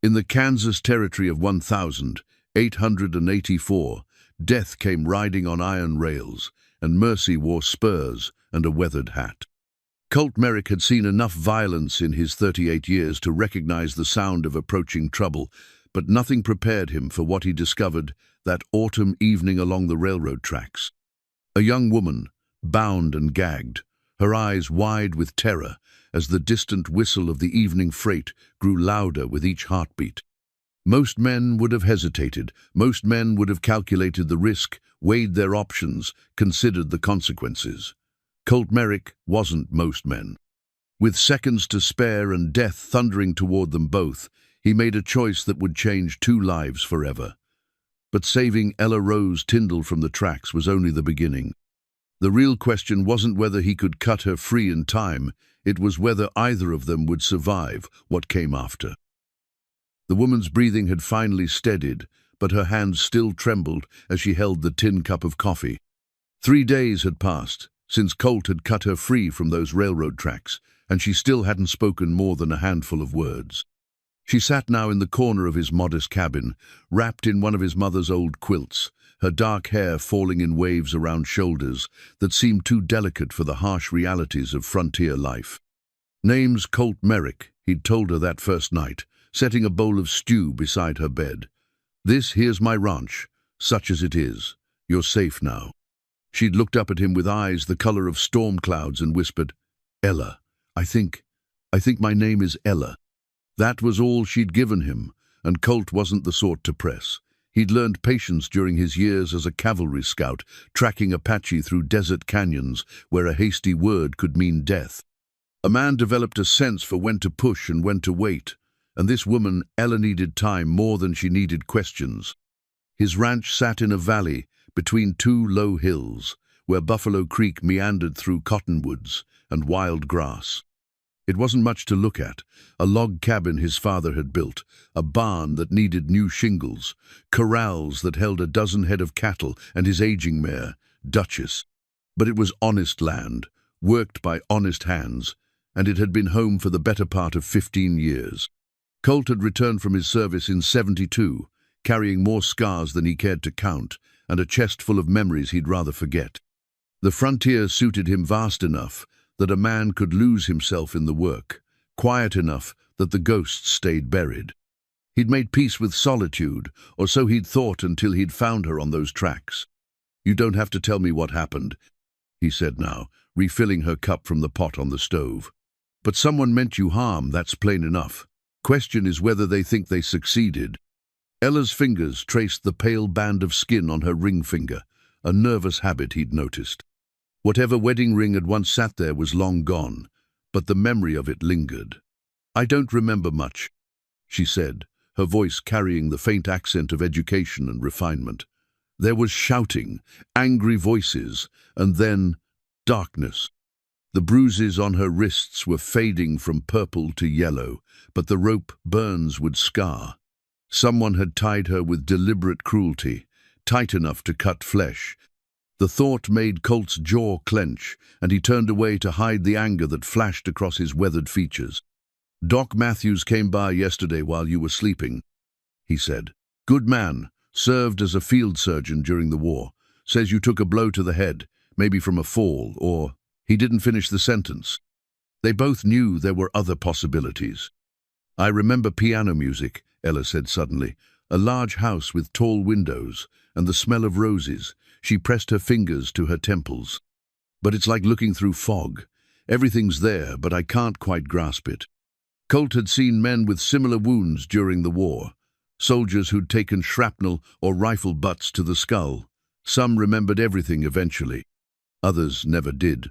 In the Kansas territory of 1884, death came riding on iron rails, and mercy wore spurs and a weathered hat. Colt Merrick had seen enough violence in his 38 years to recognize the sound of approaching trouble, but nothing prepared him for what he discovered that autumn evening along the railroad tracks. A young woman, bound and gagged, her eyes wide with terror as the distant whistle of the evening freight grew louder with each heartbeat. Most men would have hesitated. Most men would have calculated the risk, weighed their options, considered the consequences. Colt Merrick wasn't most men. With seconds to spare and death thundering toward them both, he made a choice that would change 2 lives forever. But saving Ella Rose Tyndall from the tracks was only the beginning. The real question wasn't whether he could cut her free in time, it was whether either of them would survive what came after. The woman's breathing had finally steadied, but her hands still trembled as she held the tin cup of coffee. 3 days had passed since Colt had cut her free from those railroad tracks, and she still hadn't spoken more than a handful of words. She sat now in the corner of his modest cabin, wrapped in one of his mother's old quilts, her dark hair falling in waves around shoulders that seemed too delicate for the harsh realities of frontier life. Name's Colt Merrick, he'd told her that first night, setting a bowl of stew beside her bed. This here's my ranch, such as it is. You're safe now. She'd looked up at him with eyes the color of storm clouds and whispered, Ella, I think my name is Ella. That was all she'd given him, and Colt wasn't the sort to press. He'd learned patience during his years as a cavalry scout, tracking Apache through desert canyons where a hasty word could mean death. A man developed a sense for when to push and when to wait, and this woman, Ella, needed time more than she needed questions. His ranch sat in a valley between 2 low hills, where Buffalo Creek meandered through cottonwoods and wild grass. It wasn't much to look at, a log cabin his father had built, a barn that needed new shingles, corrals that held a dozen head of cattle and his aging mare, Duchess. But it was honest land, worked by honest hands, and it had been home for the better part of 15 years. Colt had returned from his service in '72, carrying more scars than he cared to count, and a chest full of memories he'd rather forget. The frontier suited him vast enough that a man could lose himself in the work, quiet enough that the ghosts stayed buried. He'd made peace with solitude, or so he'd thought until he'd found her on those tracks. You don't have to tell me what happened, he said now, refilling her cup from the pot on the stove. But someone meant you harm, that's plain enough. Question is whether they think they succeeded. Ella's fingers traced the pale band of skin on her ring finger, a nervous habit he'd noticed. Whatever wedding ring had once sat there was long gone, but the memory of it lingered. I don't remember much, she said, her voice carrying the faint accent of education and refinement. There was shouting, angry voices, and then darkness. The bruises on her wrists were fading from purple to yellow, but the rope burns would scar. Someone had tied her with deliberate cruelty, tight enough to cut flesh. The thought made Colt's jaw clench, and he turned away to hide the anger that flashed across his weathered features. Doc Matthews came by yesterday while you were sleeping, he said. Good man, served as a field surgeon during the war. Says you took a blow to the head, maybe from a fall, or... He didn't finish the sentence. They both knew there were other possibilities. I remember piano music, Ella said suddenly. A large house with tall windows, and the smell of roses. She pressed her fingers to her temples. But it's like looking through fog. Everything's there, but I can't quite grasp it. Colt had seen men with similar wounds during the war. Soldiers who'd taken shrapnel or rifle butts to the skull. Some remembered everything eventually. Others never did.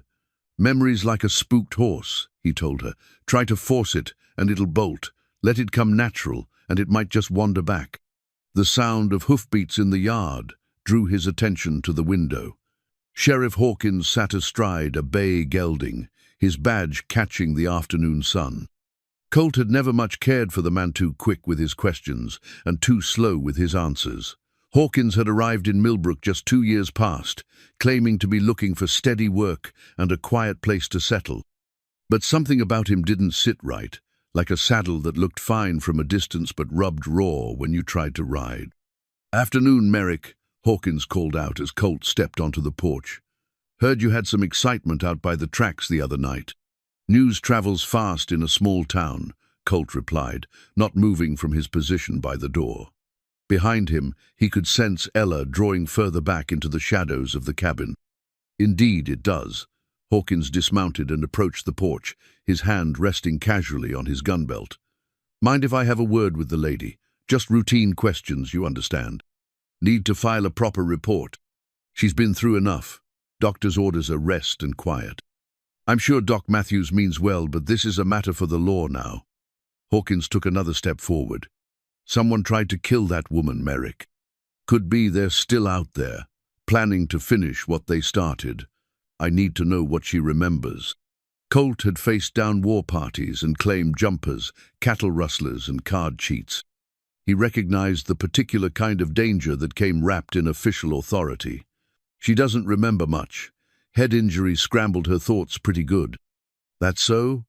Memory's like a spooked horse, he told her. Try to force it, and it'll bolt. Let it come natural, and it might just wander back. The sound of hoofbeats in the yard drew his attention to the window. Sheriff Hawkins sat astride a bay gelding, his badge catching the afternoon sun. Colt had never much cared for the man, too quick with his questions and too slow with his answers. Hawkins had arrived in Millbrook just 2 years past, claiming to be looking for steady work and a quiet place to settle. But something about him didn't sit right. like a saddle that looked fine from a distance but rubbed raw when you tried to ride. "Afternoon, Merrick," Hawkins called out as Colt stepped onto the porch. "Heard you had some excitement out by the tracks the other night." "News travels fast in a small town," Colt replied, not moving from his position by the door. Behind him, he could sense Ella drawing further back into the shadows of the cabin. "Indeed, it does." Hawkins dismounted and approached the porch, his hand resting casually on his gun belt. "Mind if I have a word with the lady? Just routine questions, you understand. Need to file a proper report. She's been through enough. Doctor's orders are rest and quiet." "I'm sure Doc Matthews means well, but this is a matter for the law now." Hawkins took another step forward. "Someone tried to kill that woman, Merrick. Could be they're still out there, planning to finish what they started. I need to know what she remembers." Colt had faced down war parties and claimed jumpers, cattle rustlers, and card cheats. He recognized the particular kind of danger that came wrapped in official authority. "She doesn't remember much. Head injury scrambled her thoughts pretty good." "That so?"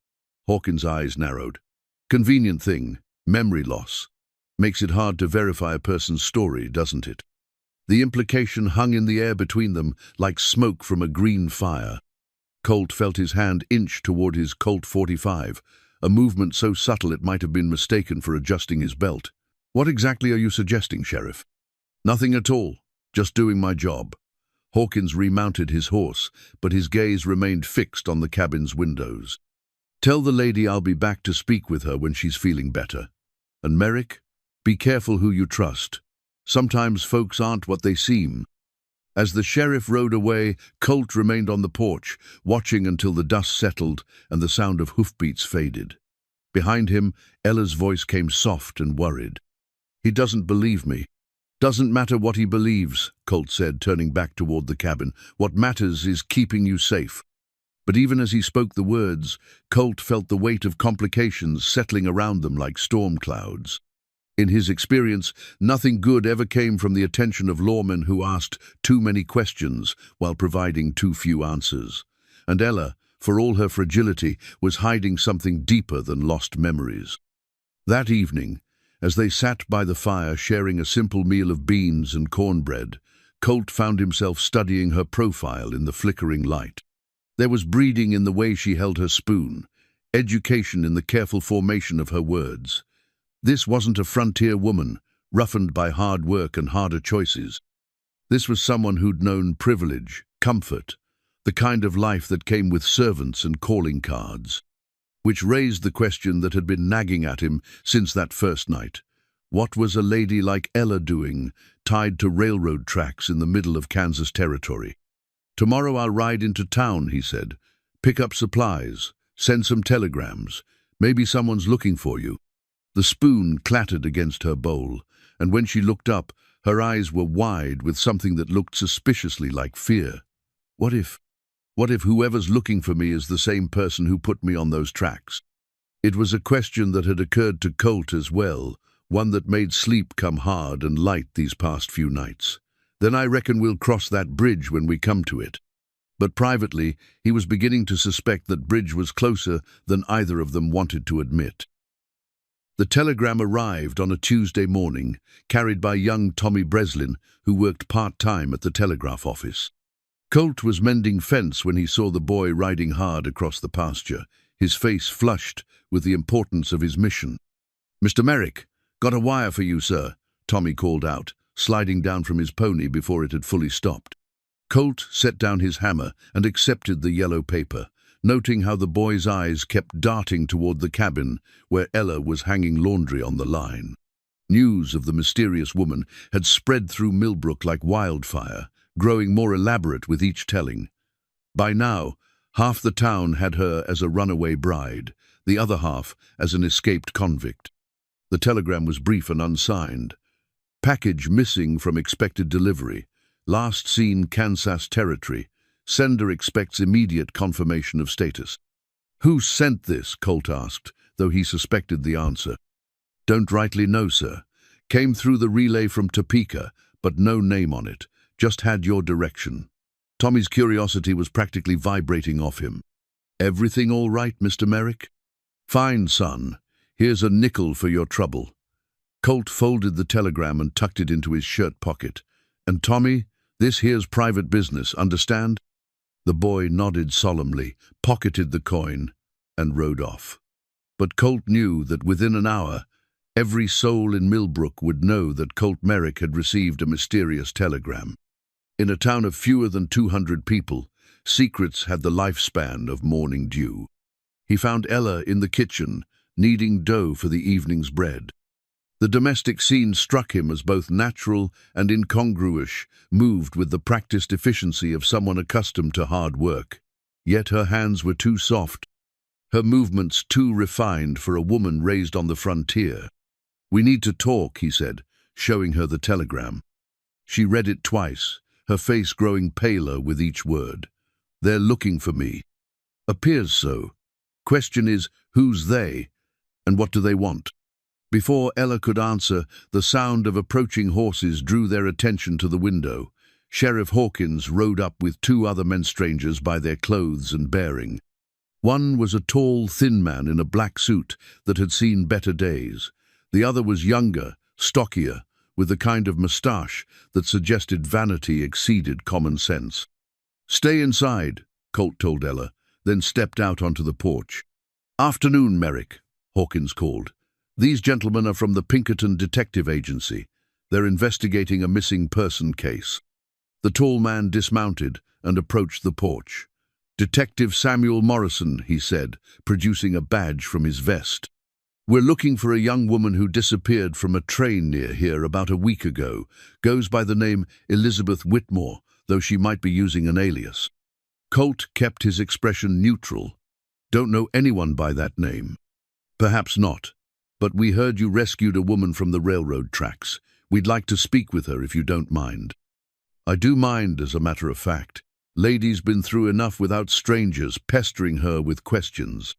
Hawkins' eyes narrowed. "Convenient thing, memory loss. Makes it hard to verify a person's story, doesn't it?" The implication hung in the air between them like smoke from a green fire. Colt felt his hand inch toward his Colt 45, a movement so subtle it might have been mistaken for adjusting his belt. "What exactly are you suggesting, Sheriff?" "Nothing at all. Just doing my job." Hawkins remounted his horse, but his gaze remained fixed on the cabin's windows. "Tell the lady I'll be back to speak with her when she's feeling better. And Merrick, be careful who you trust. Sometimes folks aren't what they seem." As the sheriff rode away, Colt remained on the porch, watching until the dust settled and the sound of hoofbeats faded. Behind him, Ella's voice came soft and worried. "He doesn't believe me." "Doesn't matter what he believes," Colt said, turning back toward the cabin. "What matters is keeping you safe." But even as he spoke the words, Colt felt the weight of complications settling around them like storm clouds. In his experience, nothing good ever came from the attention of lawmen who asked too many questions while providing too few answers. And Ella, for all her fragility, was hiding something deeper than lost memories. That evening, as they sat by the fire sharing a simple meal of beans and cornbread, Colt found himself studying her profile in the flickering light. There was breeding in the way she held her spoon, education in the careful formation of her words. This wasn't a frontier woman, roughened by hard work and harder choices. This was someone who'd known privilege, comfort, the kind of life that came with servants and calling cards. Which raised the question that had been nagging at him since that first night. What was a lady like Ella doing, tied to railroad tracks in the middle of Kansas territory? "Tomorrow I'll ride into town," he said. "Pick up supplies, send some telegrams. Maybe someone's looking for you." The spoon clattered against her bowl, and when she looked up, her eyes were wide with something that looked suspiciously like fear. What if whoever's looking for me is the same person who put me on those tracks?" It was a question that had occurred to Colt as well, one that made sleep come hard and light these past few nights. "Then I reckon we'll cross that bridge when we come to it." But privately, he was beginning to suspect that bridge was closer than either of them wanted to admit. The telegram arrived on a Tuesday morning, carried by young Tommy Breslin, who worked part-time at the telegraph office. Colt was mending fence when he saw the boy riding hard across the pasture, his face flushed with the importance of his mission. "Mr. Merrick, got a wire for you, sir," Tommy called out, sliding down from his pony before it had fully stopped. Colt set down his hammer and accepted the yellow paper, noting how the boy's eyes kept darting toward the cabin where Ella was hanging laundry on the line. News of the mysterious woman had spread through Millbrook like wildfire, growing more elaborate with each telling. By now, half the town had her as a runaway bride, the other half as an escaped convict. The telegram was brief and unsigned. "Package missing from expected delivery. Last seen Kansas territory. Sender expects immediate confirmation of status." "Who sent this?" Colt asked, though he suspected the answer. "Don't rightly know, sir. Came through the relay from Topeka, but no name on it. Just had your direction." Tommy's curiosity was practically vibrating off him. "Everything all right, Mr. Merrick?" "Fine, son. Here's a nickel for your trouble." Colt folded the telegram and tucked it into his shirt pocket. "And Tommy, this here's private business, understand?" The boy nodded solemnly, pocketed the coin, and rode off. But Colt knew that within an hour, every soul in Millbrook would know that Colt Merrick had received a mysterious telegram. In a town of fewer than 200 people, secrets had the lifespan of morning dew. He found Ella in the kitchen, kneading dough for the evening's bread. The domestic scene struck him as both natural and incongruous, moved with the practiced efficiency of someone accustomed to hard work. Yet her hands were too soft, her movements too refined for a woman raised on the frontier. "We need to talk," he said, showing her the telegram. She read it twice, her face growing paler with each word. "They're looking for me." "Appears so. Question is, who's they, and what do they want?" Before Ella could answer, the sound of approaching horses drew their attention to the window. Sheriff Hawkins rode up with two other men, strangers by their clothes and bearing. One was a tall, thin man in a black suit that had seen better days. The other was younger, stockier, with the kind of moustache that suggested vanity exceeded common sense. "Stay inside," Colt told Ella, then stepped out onto the porch. "Afternoon, Merrick," Hawkins called. "These gentlemen are from the Pinkerton Detective Agency. They're investigating a missing person case." The tall man dismounted and approached the porch. "Detective Samuel Morrison," he said, producing a badge from his vest. "We're looking for a young woman who disappeared from a train near here about a week ago. Goes by the name Elizabeth Whitmore, though she might be using an alias." Colt kept his expression neutral. "Don't know anyone by that name." "Perhaps not. But we heard you rescued a woman from the railroad tracks. We'd like to speak with her if you don't mind." "I do mind, as a matter of fact. Lady's been through enough without strangers pestering her with questions."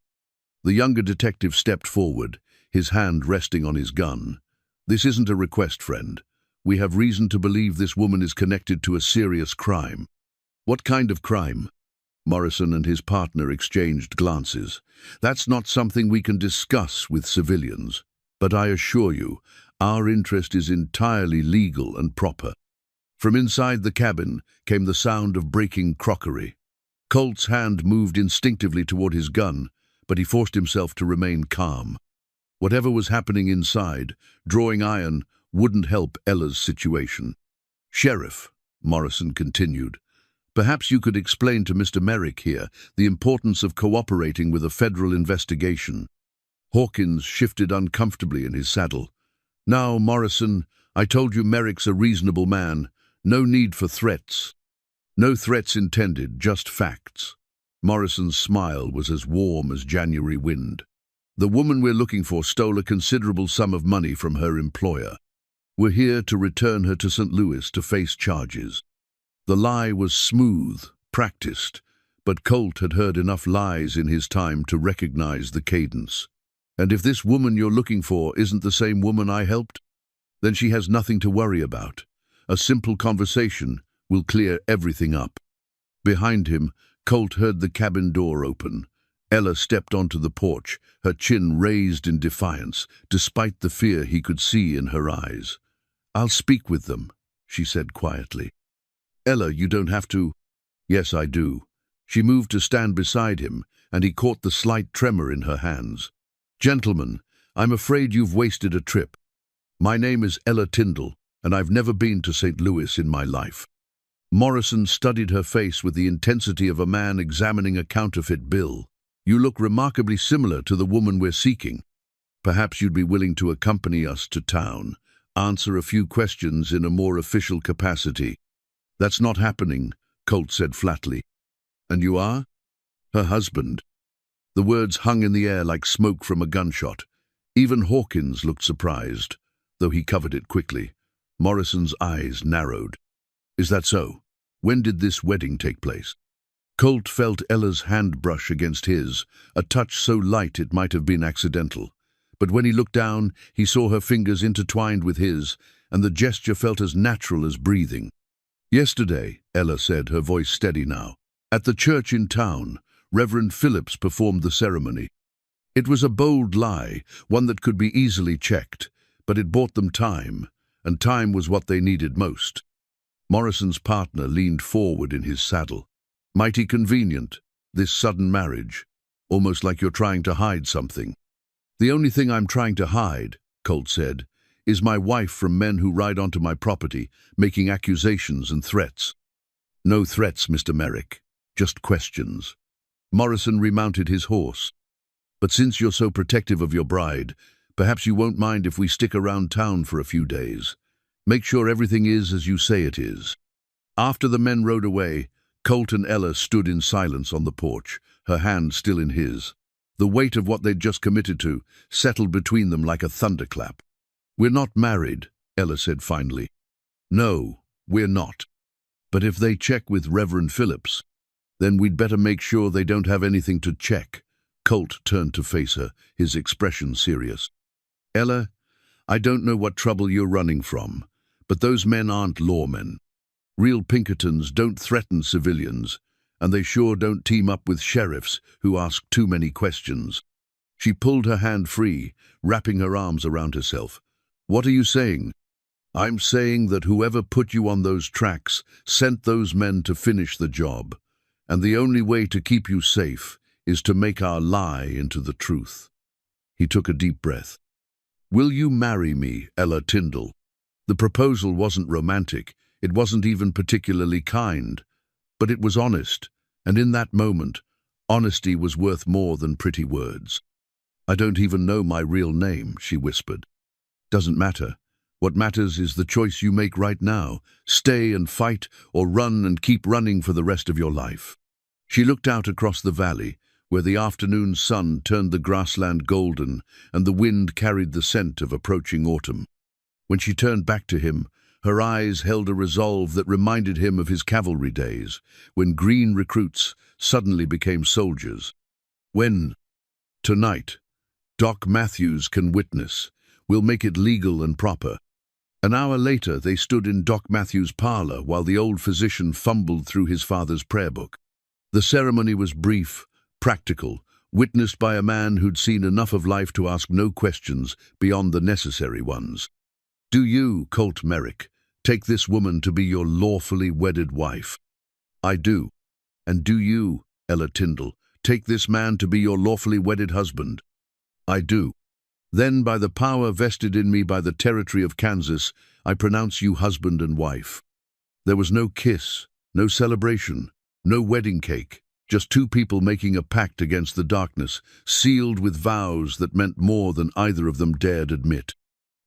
The younger detective stepped forward, his hand resting on his gun. "This isn't a request, friend. We have reason to believe this woman is connected to a serious crime." "What kind of crime?" Morrison and his partner exchanged glances. "That's not something we can discuss with civilians. But I assure you, our interest is entirely legal and proper." From inside the cabin came the sound of breaking crockery. Colt's hand moved instinctively toward his gun, but he forced himself to remain calm. Whatever was happening inside, drawing iron wouldn't help Ella's situation. "Sheriff," Morrison continued, "perhaps you could explain to Mr. Merrick here the importance of cooperating with a federal investigation." Hawkins shifted uncomfortably in his saddle. "Now, Morrison, I told you Merrick's a reasonable man. No need for threats." "No threats intended, just facts." Morrison's smile was as warm as January wind. "The woman we're looking for stole a considerable sum of money from her employer. We're here to return her to St. Louis to face charges." The lie was smooth, practiced, but Colt had heard enough lies in his time to recognize the cadence. "And if this woman you're looking for isn't the same woman I helped, then she has nothing to worry about. A simple conversation will clear everything up." Behind him, Colt heard the cabin door open. Ella stepped onto the porch, her chin raised in defiance, despite the fear he could see in her eyes. "I'll speak with them," she said quietly. "Ella, you don't have to." "Yes, I do." She moved to stand beside him, and he caught the slight tremor in her hands. "Gentlemen, I'm afraid you've wasted a trip. My name is Ella Tyndall, and I've never been to St. Louis in my life." Morrison studied her face with the intensity of a man examining a counterfeit bill. "You look remarkably similar to the woman we're seeking. Perhaps you'd be willing to accompany us to town, answer a few questions in a more official capacity." "That's not happening," Colt said flatly. "And you are?" "Her husband." The words hung in the air like smoke from a gunshot. Even Hawkins looked surprised, though he covered it quickly. Morrison's eyes narrowed. "Is that so? When did this wedding take place?" Colt felt Ella's hand brush against his, a touch so light it might have been accidental. But when he looked down, he saw her fingers intertwined with his, and the gesture felt as natural as breathing. "Yesterday," Ella said, her voice steady now. "At the church in town, Reverend Phillips performed the ceremony." It was a bold lie, one that could be easily checked, but it bought them time, and time was what they needed most. Morrison's partner leaned forward in his saddle. Mighty convenient, this sudden marriage, almost like you're trying to hide something. The only thing I'm trying to hide, Colt said, is my wife from men who ride onto my property, making accusations and threats. No threats, Mr. Merrick, just questions. Morrison remounted his horse. But since you're so protective of your bride, perhaps you won't mind if we stick around town for a few days. Make sure everything is as you say it is. After the men rode away, Colt and Ella stood in silence on the porch, her hand still in his. The weight of what they'd just committed to settled between them like a thunderclap. "We're not married," Ella said finally. "No, we're not. But if they check with Reverend Phillips, then we'd better make sure they don't have anything to check." Colt turned to face her, his expression serious. "Ella, I don't know what trouble you're running from, but those men aren't lawmen. Real Pinkertons don't threaten civilians, and they sure don't team up with sheriffs who ask too many questions." She pulled her hand free, wrapping her arms around herself. "What are you saying?" "I'm saying that whoever put you on those tracks sent those men to finish the job, and the only way to keep you safe is to make our lie into the truth." He took a deep breath. "Will you marry me, Ella Tyndall?" The proposal wasn't romantic, it wasn't even particularly kind, but it was honest, and in that moment, honesty was worth more than pretty words. "I don't even know my real name," she whispered. "Doesn't matter. What matters is the choice you make right now. Stay and fight, or run and keep running for the rest of your life." She looked out across the valley, where the afternoon sun turned the grassland golden and the wind carried the scent of approaching autumn. When she turned back to him, her eyes held a resolve that reminded him of his cavalry days, when green recruits suddenly became soldiers. "When? Tonight. Doc Matthews can witness. We'll make it legal and proper." An hour later, they stood in Doc Matthews' parlor while the old physician fumbled through his father's prayer book. The ceremony was brief, practical, witnessed by a man who'd seen enough of life to ask no questions beyond the necessary ones. "Do you, Colt Merrick, take this woman to be your lawfully wedded wife?" "I do." "And do you, Ella Tyndall, take this man to be your lawfully wedded husband?" "I do." "Then, by the power vested in me by the territory of Kansas, I pronounce you husband and wife." There was no kiss, no celebration, no wedding cake. Just two people making a pact against the darkness, sealed with vows that meant more than either of them dared admit.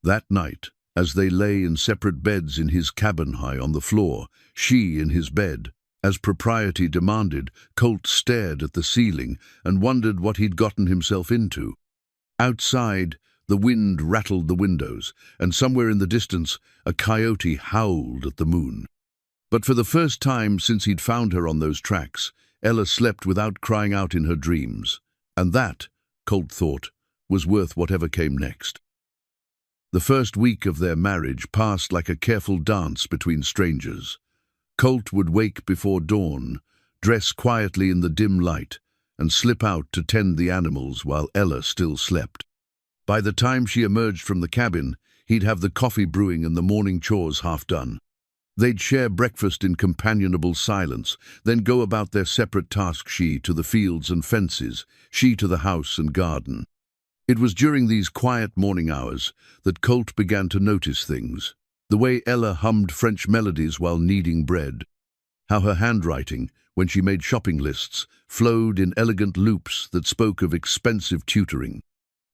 That night, as they lay in separate beds in his cabin high on the floor, she in his bed, as propriety demanded, Colt stared at the ceiling and wondered what he'd gotten himself into. Outside, the wind rattled the windows, and somewhere in the distance, a coyote howled at the moon. But for the first time since he'd found her on those tracks, Ella slept without crying out in her dreams, and that, Colt thought, was worth whatever came next. The first week of their marriage passed like a careful dance between strangers. Colt would wake before dawn, dress quietly in the dim light, and slip out to tend the animals while Ella still slept. By the time she emerged from the cabin, he'd have the coffee brewing and the morning chores half done. They'd share breakfast in companionable silence, then go about their separate tasks, she to the fields and fences, she to the house and garden. It was during these quiet morning hours that Colt began to notice things. The way Ella hummed French melodies while kneading bread. How her handwriting, when she made shopping lists, flowed in elegant loops that spoke of expensive tutoring.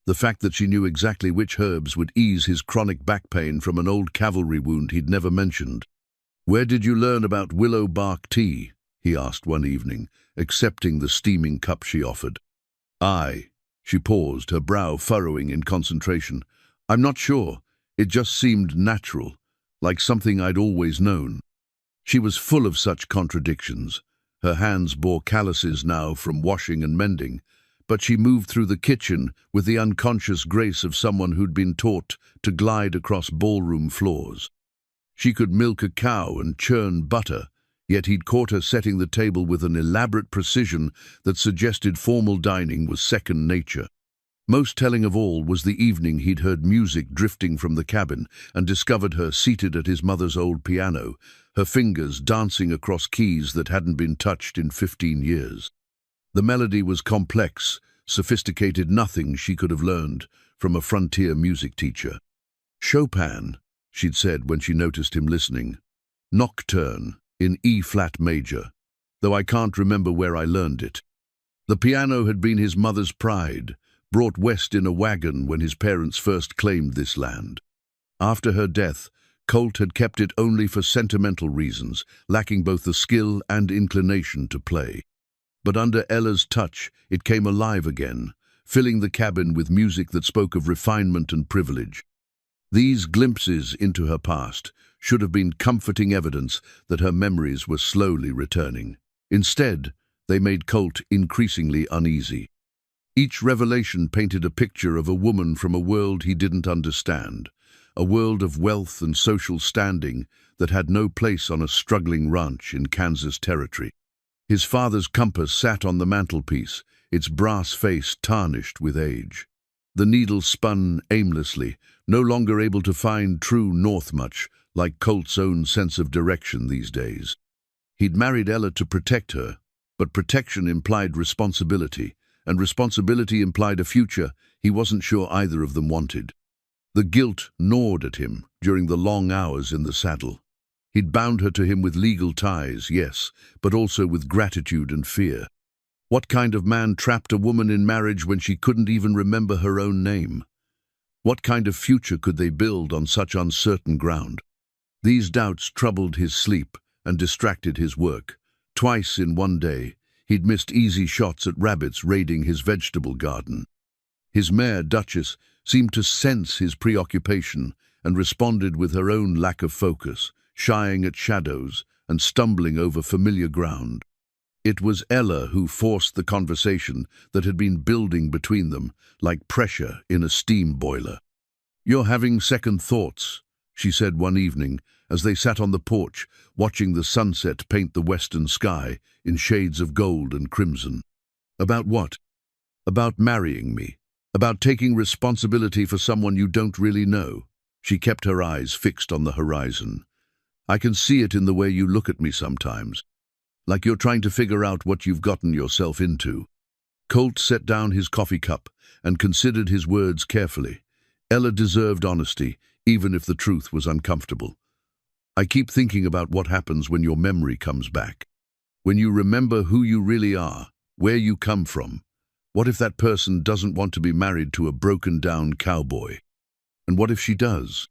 The fact that she knew exactly which herbs would ease his chronic back pain from an old cavalry wound he'd never mentioned. "Where did you learn about willow bark tea?" he asked one evening, accepting the steaming cup she offered. She paused, her brow furrowing in concentration. "I'm not sure. It just seemed natural, like something I'd always known." She was full of such contradictions. Her hands bore calluses now from washing and mending, but she moved through the kitchen with the unconscious grace of someone who'd been taught to glide across ballroom floors. She could milk a cow and churn butter, yet he'd caught her setting the table with an elaborate precision that suggested formal dining was second nature. Most telling of all was the evening he'd heard music drifting from the cabin and discovered her seated at his mother's old piano, her fingers dancing across keys that hadn't been touched in 15 years. The melody was complex, sophisticated, nothing she could have learned from a frontier music teacher. Chopin, she'd said when she noticed him listening. Nocturne, in E-flat major, though I can't remember where I learned it. The piano had been his mother's pride, brought west in a wagon when his parents first claimed this land. After her death, Colt had kept it only for sentimental reasons, lacking both the skill and inclination to play. But under Ella's touch, it came alive again, filling the cabin with music that spoke of refinement and privilege. These glimpses into her past should have been comforting evidence that her memories were slowly returning. Instead, they made Colt increasingly uneasy. Each revelation painted a picture of a woman from a world he didn't understand, a world of wealth and social standing that had no place on a struggling ranch in Kansas territory. His father's compass sat on the mantelpiece, its brass face tarnished with age. The needle spun aimlessly, no longer able to find true north, much like Colt's own sense of direction these days. He'd married Ella to protect her, but protection implied responsibility, and responsibility implied a future he wasn't sure either of them wanted. The guilt gnawed at him during the long hours in the saddle. He'd bound her to him with legal ties, yes, but also with gratitude and fear. What kind of man trapped a woman in marriage when she couldn't even remember her own name? What kind of future could they build on such uncertain ground? These doubts troubled his sleep and distracted his work. Twice in one day, he'd missed easy shots at rabbits raiding his vegetable garden. His mare, Duchess, seemed to sense his preoccupation and responded with her own lack of focus, shying at shadows and stumbling over familiar ground. It was Ella who forced the conversation that had been building between them, like pressure in a steam boiler. "You're having second thoughts," she said one evening, as they sat on the porch, watching the sunset paint the western sky in shades of gold and crimson. "About what?" "About marrying me. About taking responsibility for someone you don't really know." She kept her eyes fixed on the horizon. "I can see it in the way you look at me sometimes. Like you're trying to figure out what you've gotten yourself into." Colt set down his coffee cup and considered his words carefully. Ella deserved honesty, even if the truth was uncomfortable. "I keep thinking about what happens when your memory comes back. When you remember who you really are, where you come from. What if that person doesn't want to be married to a broken-down cowboy? And what if she does?"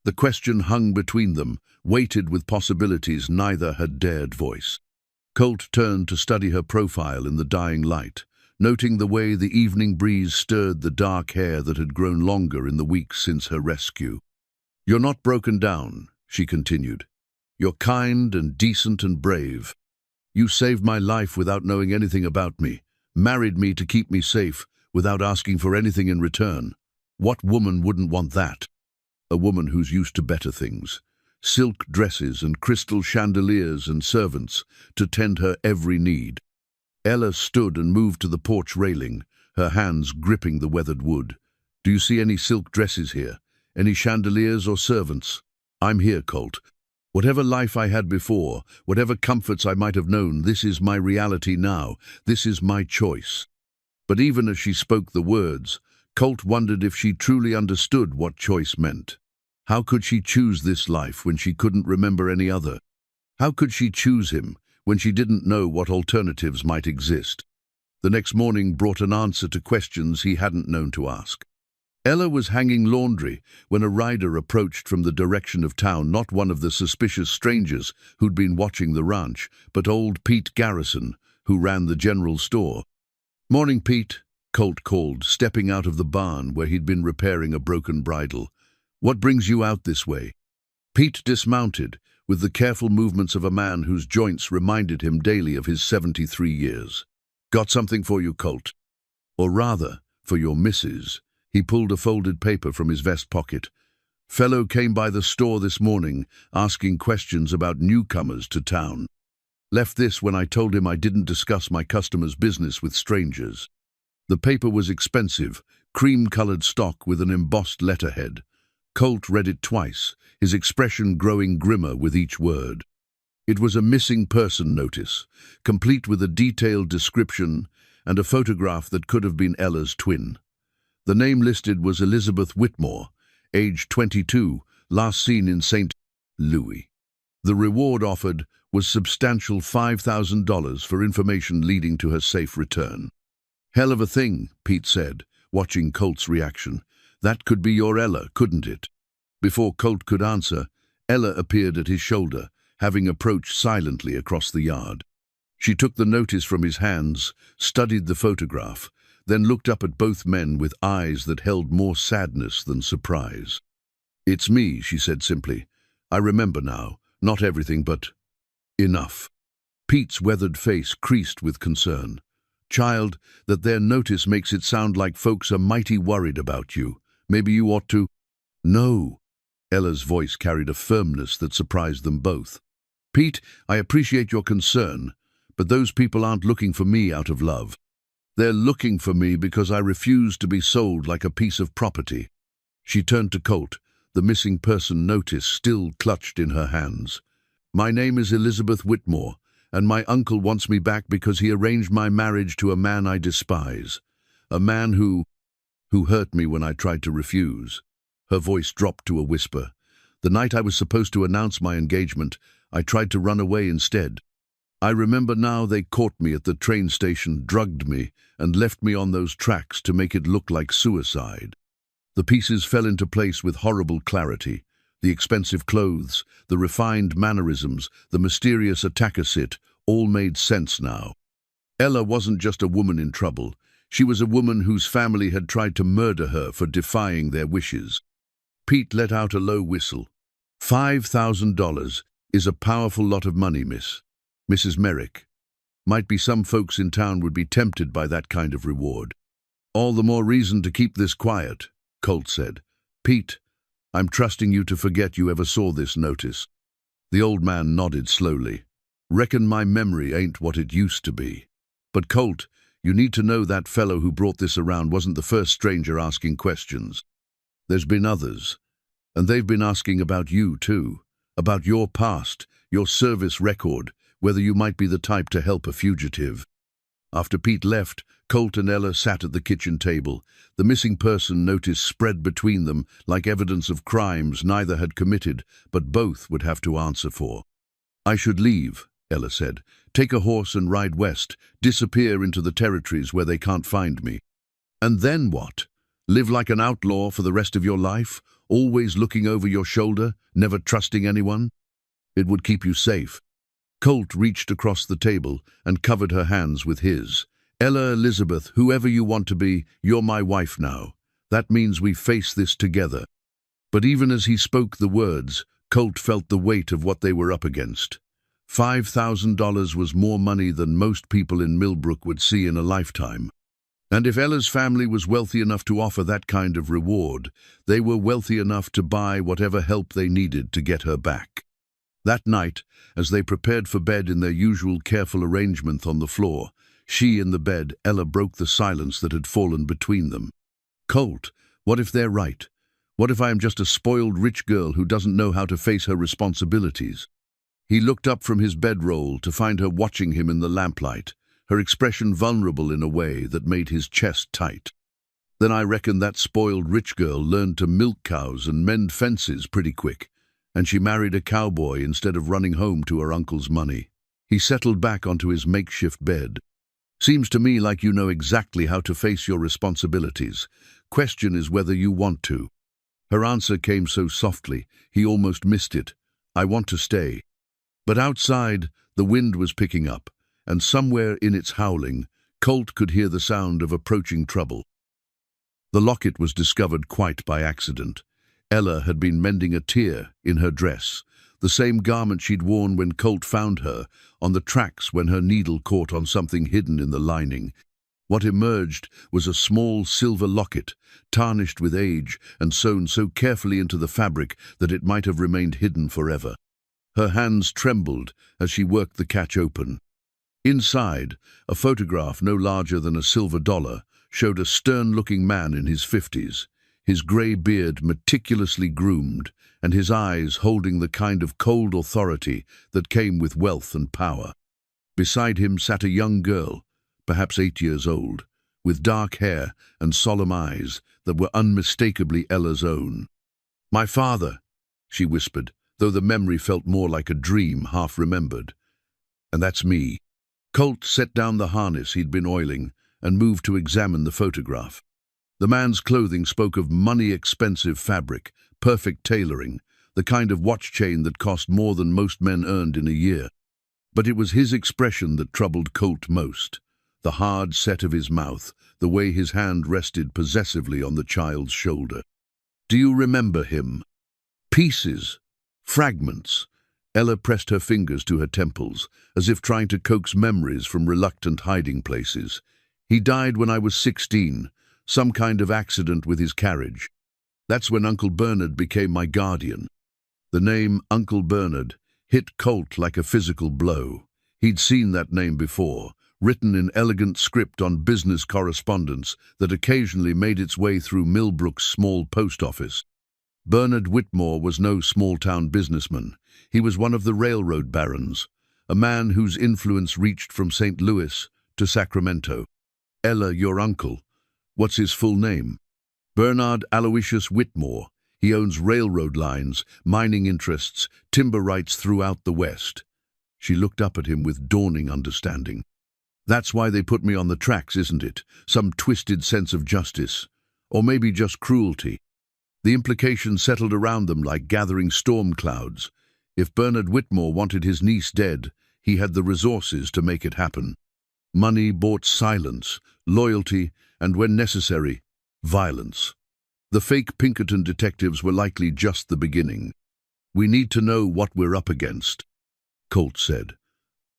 The question hung between them, weighted with possibilities neither had dared voice. Colt turned to study her profile in the dying light, noting the way the evening breeze stirred the dark hair that had grown longer in the weeks since her rescue. "You're not broken down," she continued. "You're kind and decent and brave. You saved my life without knowing anything about me, married me to keep me safe without asking for anything in return. What woman wouldn't want that? A woman who's used to better things. Silk dresses and crystal chandeliers and servants to tend her every need." Ella stood and moved to the porch railing, her hands gripping the weathered wood. "Do you see any silk dresses here? Any chandeliers or servants? I'm here, Colt. Whatever life I had before, whatever comforts I might have known, this is my reality now. This is my choice." But even as she spoke the words, Colt wondered if she truly understood what choice meant. How could she choose this life when she couldn't remember any other? How could she choose him when she didn't know what alternatives might exist? The next morning brought an answer to questions he hadn't known to ask. Ella was hanging laundry when a rider approached from the direction of town, not one of the suspicious strangers who'd been watching the ranch, but old Pete Garrison, who ran the general store. "Morning, Pete," Colt called, stepping out of the barn where he'd been repairing a broken bridle. "What brings you out this way?" Pete dismounted, with the careful movements of a man whose joints reminded him daily of his 73 years. "Got something for you, Colt. Or rather, for your missus." He pulled a folded paper from his vest pocket. "Fellow came by the store this morning, asking questions about newcomers to town. Left this when I told him I didn't discuss my customers' business with strangers." The paper was expensive, cream-colored stock with an embossed letterhead. Colt read it twice, his expression growing grimmer with each word. It was a missing person notice, complete with a detailed description and a photograph that could have been Ella's twin. The name listed was Elizabeth Whitmore, age 22, last seen in St. Louis. The reward offered was substantial $5,000 for information leading to her safe return. "Hell of a thing," Pete said, watching Colt's reaction. "That could be your Ella, couldn't it?" Before Colt could answer, Ella appeared at his shoulder, having approached silently across the yard. She took the notice from his hands, studied the photograph, then looked up at both men with eyes that held more sadness than surprise. "It's me," she said simply. "I remember now, not everything, but enough." Pete's weathered face creased with concern. "Child, that there notice makes it sound like folks are mighty worried about you. Maybe you ought to—" "No." Ella's voice carried a firmness that surprised them both. "Pete, I appreciate your concern, but those people aren't looking for me out of love. They're looking for me because I refuse to be sold like a piece of property." She turned to Colt, the missing person notice still clutched in her hands. "My name is Elizabeth Whitmore, and my uncle wants me back because he arranged my marriage to a man I despise. A man who hurt me when I tried to refuse." Her voice dropped to a whisper. "The night I was supposed to announce my engagement, I tried to run away instead. I remember now they caught me at the train station, drugged me, and left me on those tracks to make it look like suicide." The pieces fell into place with horrible clarity. The expensive clothes, the refined mannerisms, the mysterious attacker sit, all made sense now. Ella wasn't just a woman in trouble. She was a woman whose family had tried to murder her for defying their wishes. Pete let out a low whistle. $5,000 is a powerful lot of money, Mrs. Merrick. Might be some folks in town would be tempted by that kind of reward." "All the more reason to keep this quiet," Colt said. "Pete, I'm trusting you to forget you ever saw this notice." The old man nodded slowly. "Reckon my memory ain't what it used to be. But Colt, you need to know that fellow who brought this around wasn't the first stranger asking questions. There's been others, and they've been asking about you too, about your past, your service record, whether you might be the type to help a fugitive." After Pete left, Colt and Ella sat at the kitchen table. The missing person notice spread between them like evidence of crimes neither had committed, but both would have to answer for. "I should leave," Ella said. "Take a horse and ride west, disappear into the territories where they can't find me." "And then what? Live like an outlaw for the rest of your life, always looking over your shoulder, never trusting anyone?" "It would keep you safe." Colt reached across the table and covered her hands with his. "Ella Elizabeth, whoever you want to be, you're my wife now. That means we face this together." But even as he spoke the words, Colt felt the weight of what they were up against. $5,000 was more money than most people in Millbrook would see in a lifetime. And if Ella's family was wealthy enough to offer that kind of reward, they were wealthy enough to buy whatever help they needed to get her back. That night, as they prepared for bed in their usual careful arrangement on the floor, she in the bed, Ella broke the silence that had fallen between them. "Colt, what if they're right? What if I am just a spoiled rich girl who doesn't know how to face her responsibilities?" He looked up from his bedroll to find her watching him in the lamplight, her expression vulnerable in a way that made his chest tight. "Then I reckon that spoiled rich girl learned to milk cows and mend fences pretty quick, and she married a cowboy instead of running home to her uncle's money." He settled back onto his makeshift bed. "Seems to me like you know exactly how to face your responsibilities. Question is whether you want to." Her answer came so softly, he almost missed it. "I want to stay." But outside, the wind was picking up, and somewhere in its howling, Colt could hear the sound of approaching trouble. The locket was discovered quite by accident. Ella had been mending a tear in her dress, the same garment she'd worn when Colt found her, on the tracks when her needle caught on something hidden in the lining. What emerged was a small silver locket, tarnished with age and sewn so carefully into the fabric that it might have remained hidden forever. Her hands trembled as she worked the catch open. Inside, a photograph no larger than a silver dollar showed a stern-looking man in his 50s, his grey beard meticulously groomed, and his eyes holding the kind of cold authority that came with wealth and power. Beside him sat a young girl, perhaps 8 years old, with dark hair and solemn eyes that were unmistakably Ella's own. "My father," she whispered, though the memory felt more like a dream half-remembered. "And that's me." Colt set down the harness he'd been oiling and moved to examine the photograph. The man's clothing spoke of money-expensive fabric, perfect tailoring, the kind of watch chain that cost more than most men earned in a year. But it was his expression that troubled Colt most. The hard set of his mouth, the way his hand rested possessively on the child's shoulder. "Do you remember him?" "Pieces. Fragments." Ella pressed her fingers to her temples, as if trying to coax memories from reluctant hiding places. "He died when I was 16, some kind of accident with his carriage. That's when Uncle Bernard became my guardian." The name Uncle Bernard hit Colt like a physical blow. He'd seen that name before, written in elegant script on business correspondence that occasionally made its way through Millbrook's small post office. Bernard Whitmore was no small-town businessman. He was one of the railroad barons, a man whose influence reached from St. Louis to Sacramento. "Ella, your uncle. What's his full name?" "Bernard Aloysius Whitmore. He owns railroad lines, mining interests, timber rights throughout the West." She looked up at him with dawning understanding. "That's why they put me on the tracks, isn't it? Some twisted sense of justice. Or maybe just cruelty." The implications settled around them like gathering storm clouds. If Bernard Whitmore wanted his niece dead, he had the resources to make it happen. Money bought silence, loyalty, and when necessary, violence. The fake Pinkerton detectives were likely just the beginning. "We need to know what we're up against," Colt said.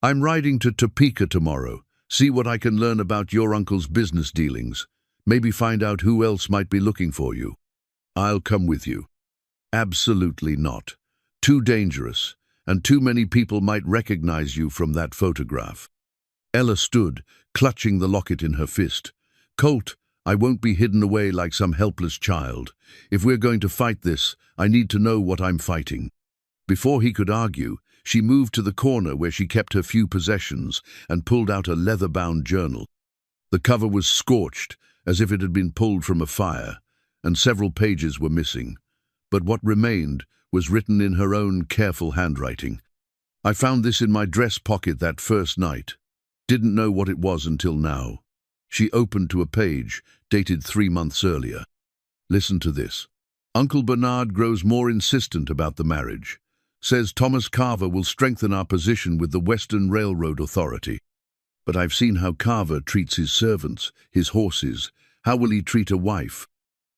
"I'm riding to Topeka tomorrow. See what I can learn about your uncle's business dealings. Maybe find out who else might be looking for you." "I'll come with you." "Absolutely not. Too dangerous, and too many people might recognize you from that photograph." Ella stood, clutching the locket in her fist. "Colt, I won't be hidden away like some helpless child. If we're going to fight this, I need to know what I'm fighting." Before he could argue, she moved to the corner where she kept her few possessions and pulled out a leather-bound journal. The cover was scorched, as if it had been pulled from a fire, and several pages were missing. But what remained was written in her own careful handwriting. "I found this in my dress pocket that first night. Didn't know what it was until now." She opened to a page dated 3 months earlier. "Listen to this. Uncle Bernard grows more insistent about the marriage. Says Thomas Carver will strengthen our position with the Western Railroad Authority. But I've seen how Carver treats his servants, his horses. How will he treat a wife?"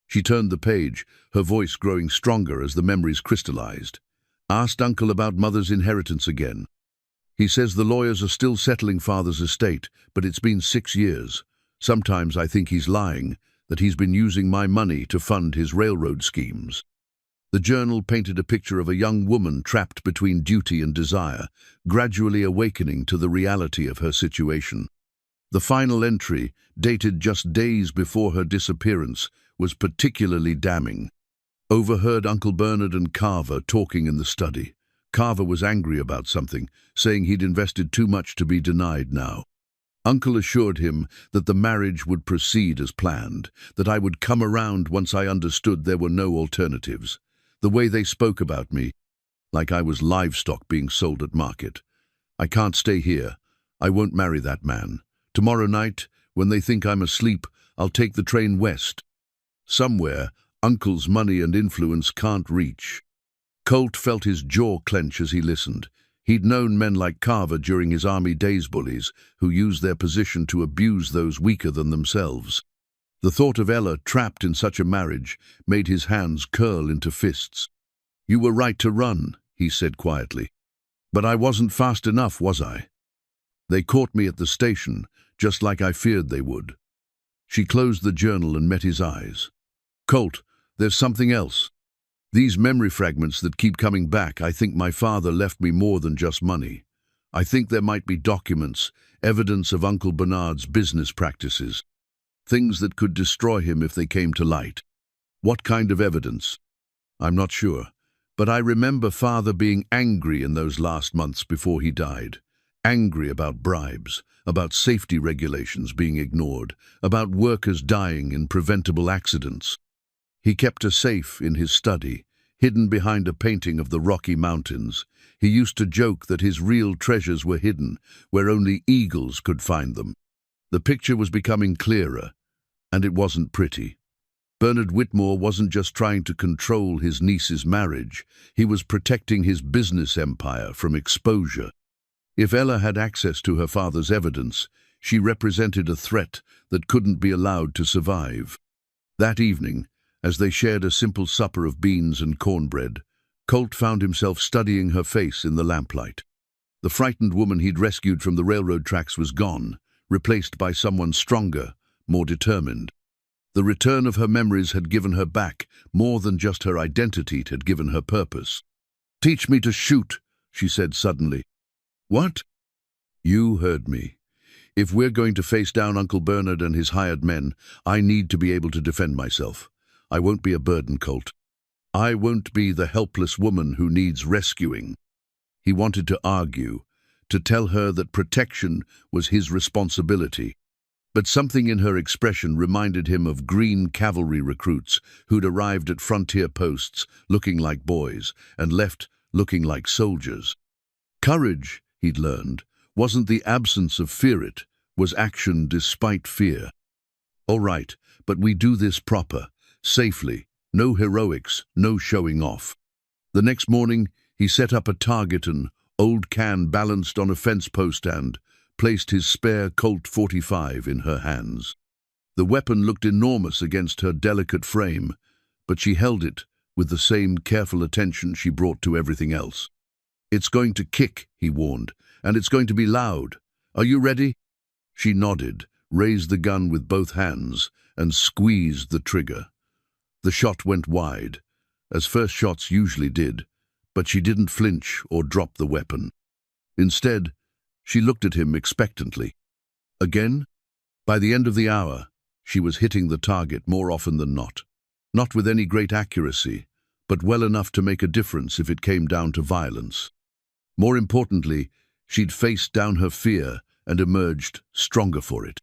She turned the page, her voice growing stronger as the memories crystallized. "Asked Uncle about Mother's inheritance again. He says the lawyers are still settling Father's estate, but it's been 6 years. Sometimes I think he's lying, that he's been using my money to fund his railroad schemes." The journal painted a picture of a young woman trapped between duty and desire, gradually awakening to the reality of her situation. The final entry, dated just days before her disappearance, was particularly damning. "Overheard Uncle Bernard and Carver talking in the study. Carver was angry about something, saying he'd invested too much to be denied now. Uncle assured him that the marriage would proceed as planned, that I would come around once I understood there were no alternatives. The way they spoke about me, like I was livestock being sold at market. I can't stay here. I won't marry that man. Tomorrow night, when they think I'm asleep, I'll take the train west. Somewhere, Uncle's money and influence can't reach." Colt felt his jaw clench as he listened. He'd known men like Carver during his Army days bullies, who used their position to abuse those weaker than themselves. The thought of Ella trapped in such a marriage made his hands curl into fists. "You were right to run," he said quietly. "But I wasn't fast enough, was I? They caught me at the station, just like I feared they would." She closed the journal and met his eyes. "Colt, there's something else. These memory fragments that keep coming back, I think my father left me more than just money. I think there might be documents, evidence of Uncle Bernard's business practices." things that could destroy him if they came to light. What kind of evidence? I'm not sure, but I remember Father being angry in those last months before he died. Angry about bribes, about safety regulations being ignored, about workers dying in preventable accidents. He kept a safe in his study, hidden behind a painting of the Rocky Mountains. He used to joke that his real treasures were hidden, where only eagles could find them. The picture was becoming clearer, and it wasn't pretty. Bernard Whitmore wasn't just trying to control his niece's marriage, he was protecting his business empire from exposure. If Ella had access to her father's evidence, she represented a threat that couldn't be allowed to survive. That evening, as they shared a simple supper of beans and cornbread, Colt found himself studying her face in the lamplight. The frightened woman he'd rescued from the railroad tracks was gone, replaced by someone stronger, more determined. The return of her memories had given her back more than just her identity, it had given her purpose. "Teach me to shoot," she said suddenly. "What?" "You heard me. If we're going to face down Uncle Bernard and his hired men, I need to be able to defend myself. I won't be a burden, Colt. I won't be the helpless woman who needs rescuing." He wanted to argue, to tell her that protection was his responsibility. But something in her expression reminded him of green cavalry recruits who'd arrived at frontier posts looking like boys and left looking like soldiers. Courage, he'd learned, wasn't the absence of fear, it was action despite fear. "All right, but we do this proper, safely, no heroics, no showing off." The next morning, he set up a target, an old can balanced on a fence post, and placed his spare Colt .45 in her hands. The weapon looked enormous against her delicate frame, but she held it with the same careful attention she brought to everything else. "It's going to kick," he warned, "and it's going to be loud. Are you ready?" She nodded, raised the gun with both hands, and squeezed the trigger. The shot went wide, as first shots usually did, but she didn't flinch or drop the weapon. Instead, she looked at him expectantly. Again? By the end of the hour, she was hitting the target more often than not. Not with any great accuracy, but well enough to make a difference if it came down to violence. More importantly, she'd faced down her fear and emerged stronger for it.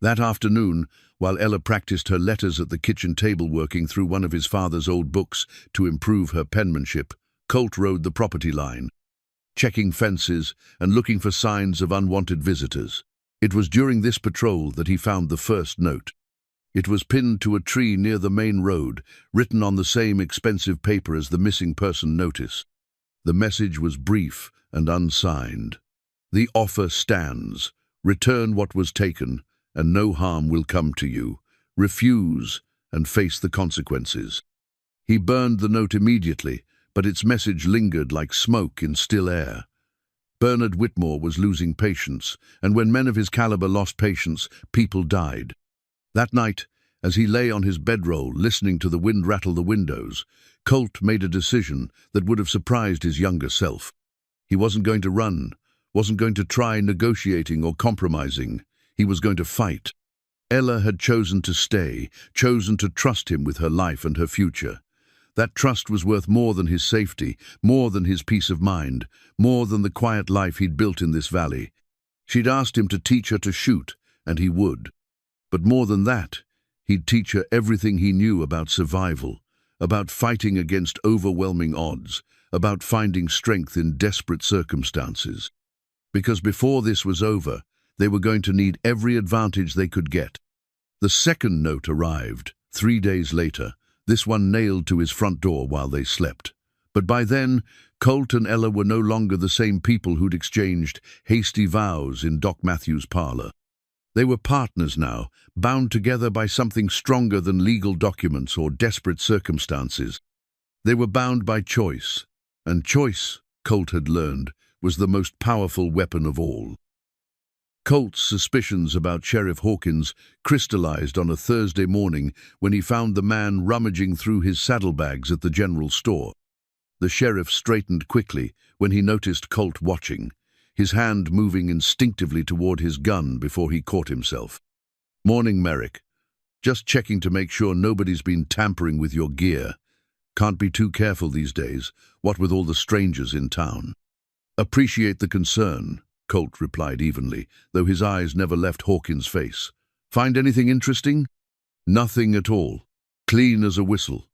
That afternoon, while Ella practiced her letters at the kitchen table working through one of his father's old books to improve her penmanship, Colt rode the property line, checking fences and looking for signs of unwanted visitors. It was during this patrol that he found the first note. It was pinned to a tree near the main road, written on the same expensive paper as the missing person notice. The message was brief and unsigned. "The offer stands. Return what was taken, and no harm will come to you. Refuse, and face the consequences." He burned the note immediately, but its message lingered like smoke in still air. Bernard Whitmore was losing patience, and when men of his caliber lost patience, people died. That night, as he lay on his bedroll listening to the wind rattle the windows, Colt made a decision that would have surprised his younger self. He wasn't going to run, wasn't going to try negotiating or compromising. He was going to fight. Ella had chosen to stay, chosen to trust him with her life and her future. That trust was worth more than his safety, more than his peace of mind, more than the quiet life he'd built in this valley. She'd asked him to teach her to shoot, and he would. But more than that, he'd teach her everything he knew about survival, about fighting against overwhelming odds, about finding strength in desperate circumstances. Because before this was over, they were going to need every advantage they could get. The second note arrived, 3 days later, this one nailed to his front door while they slept. But by then, Colt and Ella were no longer the same people who'd exchanged hasty vows in Doc Matthews' parlor. They were partners now, bound together by something stronger than legal documents or desperate circumstances. They were bound by choice, and choice, Colt had learned, was the most powerful weapon of all. Colt's suspicions about Sheriff Hawkins crystallized on a Thursday morning when he found the man rummaging through his saddlebags at the general store. The sheriff straightened quickly when he noticed Colt watching, his hand moving instinctively toward his gun before he caught himself. "Morning, Merrick. Just checking to make sure nobody's been tampering with your gear. Can't be too careful these days, what with all the strangers in town." "Appreciate the concern," Colt replied evenly, though his eyes never left Hawkins' face. "Find anything interesting?" "Nothing at all. Clean as a whistle."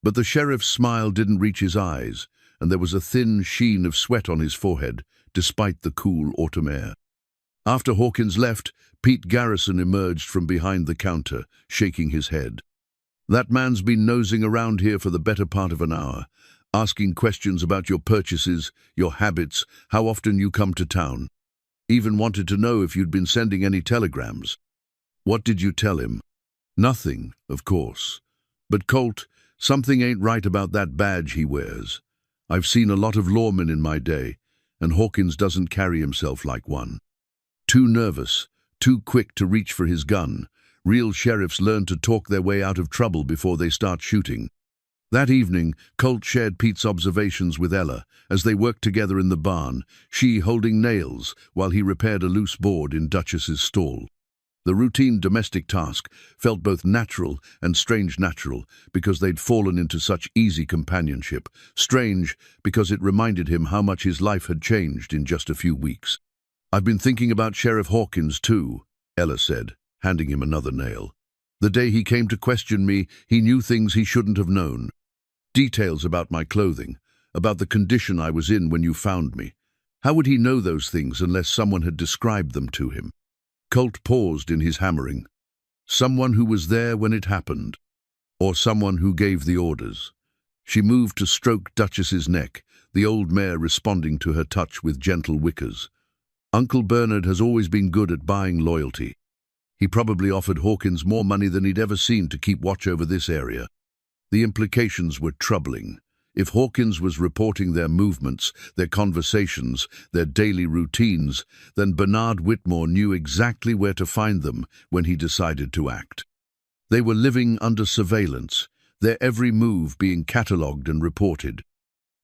But the sheriff's smile didn't reach his eyes, and there was a thin sheen of sweat on his forehead, despite the cool autumn air. After Hawkins left, Pete Garrison emerged from behind the counter, shaking his head. "That man's been nosing around here for the better part of an hour, asking questions about your purchases, your habits, how often you come to town. Even wanted to know if you'd been sending any telegrams." "What did you tell him?" "Nothing, of course. But Colt, something ain't right about that badge he wears. I've seen a lot of lawmen in my day, and Hawkins doesn't carry himself like one. Too nervous, too quick to reach for his gun. Real sheriffs learn to talk their way out of trouble before they start shooting." That evening, Colt shared Pete's observations with Ella as they worked together in the barn, she holding nails while he repaired a loose board in Duchess's stall. The routine domestic task felt both natural and strange natural because they'd fallen into such easy companionship, strange because it reminded him how much his life had changed in just a few weeks. "I've been thinking about Sheriff Hawkins too," Ella said, handing him another nail. "The day he came to question me, he knew things he shouldn't have known. Details about my clothing, about the condition I was in when you found me. How would he know those things unless someone had described them to him?" Colt paused in his hammering. "Someone who was there when it happened, or someone who gave the orders." She moved to stroke Duchess's neck, the old mare responding to her touch with gentle wickers. "Uncle Bernard has always been good at buying loyalty. He probably offered Hawkins more money than he'd ever seen to keep watch over this area." The implications were troubling. If Hawkins was reporting their movements, their conversations, their daily routines, then Bernard Whitmore knew exactly where to find them when he decided to act. They were living under surveillance, their every move being catalogued and reported.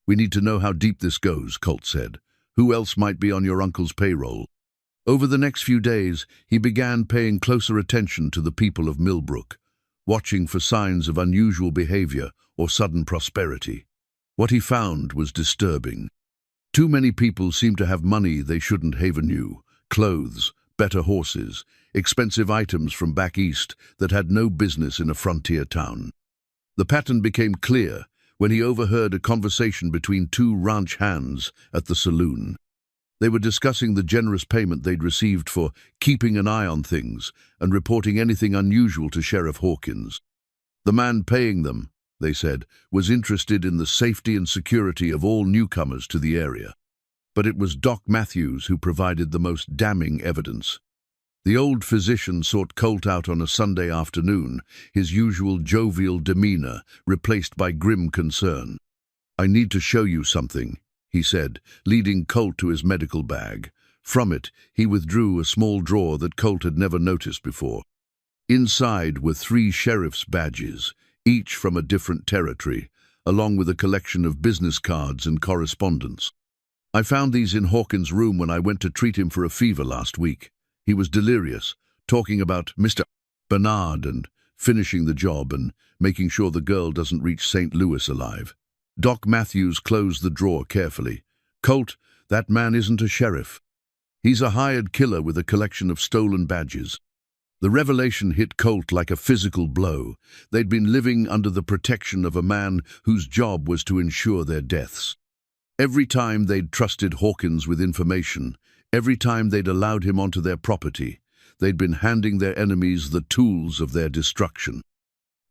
"We need to know how deep this goes," Colt said. "Who else might be on your uncle's payroll?" Over the next few days, he began paying closer attention to the people of Millbrook, watching for signs of unusual behavior or sudden prosperity. What he found was disturbing. Too many people seemed to have money they shouldn't have knew, clothes, better horses, expensive items from back east that had no business in a frontier town. The pattern became clear when he overheard a conversation between two ranch hands at the saloon. They were discussing the generous payment they'd received for keeping an eye on things and reporting anything unusual to Sheriff Hawkins. The man paying them, they said, was interested in the safety and security of all newcomers to the area. But it was Doc Matthews who provided the most damning evidence. The old physician sought Colt out on a Sunday afternoon, his usual jovial demeanor replaced by grim concern. "I need to show you something," he said, leading Colt to his medical bag. From it, he withdrew a small drawer that Colt had never noticed before. Inside were 3 sheriff's badges, each from a different territory, along with a collection of business cards and correspondence. "I found these in Hawkins' room when I went to treat him for a fever last week. He was delirious, talking about Mr. Bernard and finishing the job and making sure the girl doesn't reach St. Louis alive." Doc Matthews closed the drawer carefully. "Colt, that man isn't a sheriff. He's a hired killer with a collection of stolen badges." The revelation hit Colt like a physical blow. They'd been living under the protection of a man whose job was to ensure their deaths. Every time they'd trusted Hawkins with information, every time they'd allowed him onto their property, they'd been handing their enemies the tools of their destruction.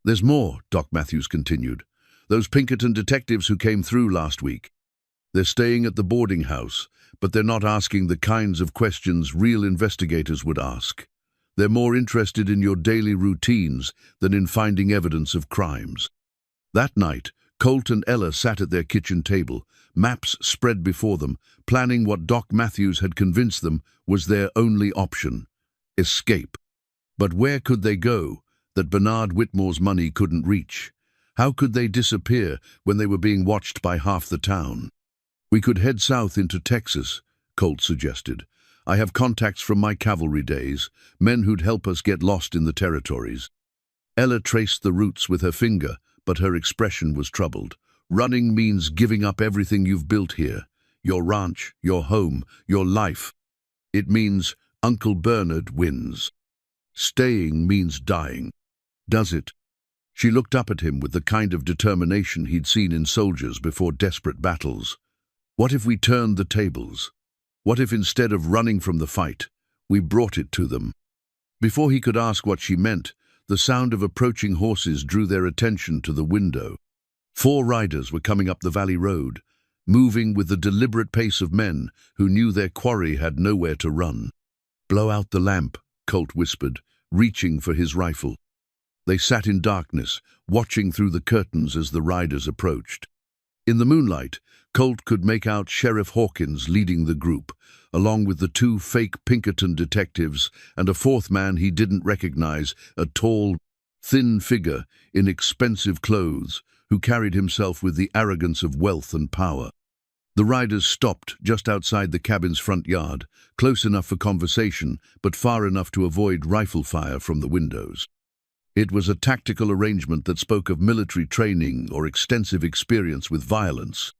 "There's more," Doc Matthews continued. "Those Pinkerton detectives who came through last week. They're staying at the boarding house, but they're not asking the kinds of questions real investigators would ask. They're more interested in your daily routines than in finding evidence of crimes." That night, Colt and Ella sat at their kitchen table, maps spread before them, planning what Doc Matthews had convinced them was their only option: escape. But where could they go that Bernard Whitmore's money couldn't reach? How could they disappear when they were being watched by half the town? "We could head south into Texas," Colt suggested. "I have contacts from my cavalry days, men who'd help us get lost in the territories." Ella traced the routes with her finger, but her expression was troubled. Running means giving up everything you've built here. Your ranch, your home, your life. It means Uncle Bernard wins. Staying means dying. Does it? She looked up at him with the kind of determination he'd seen in soldiers before desperate battles. What if we turned the tables? What if instead of running from the fight, we brought it to them? Before he could ask what she meant, the sound of approaching horses drew their attention to the window. 4 riders were coming up the valley road, moving with the deliberate pace of men who knew their quarry had nowhere to run. "Blow out the lamp," Colt whispered, reaching for his rifle. They sat in darkness, watching through the curtains as the riders approached. In the moonlight, Colt could make out Sheriff Hawkins leading the group, along with the 2 fake Pinkerton detectives and a 4th man he didn't recognize, a tall, thin figure in expensive clothes who carried himself with the arrogance of wealth and power. The riders stopped just outside the cabin's front yard, close enough for conversation, but far enough to avoid rifle fire from the windows. It was a tactical arrangement that spoke of military training or extensive experience with violence.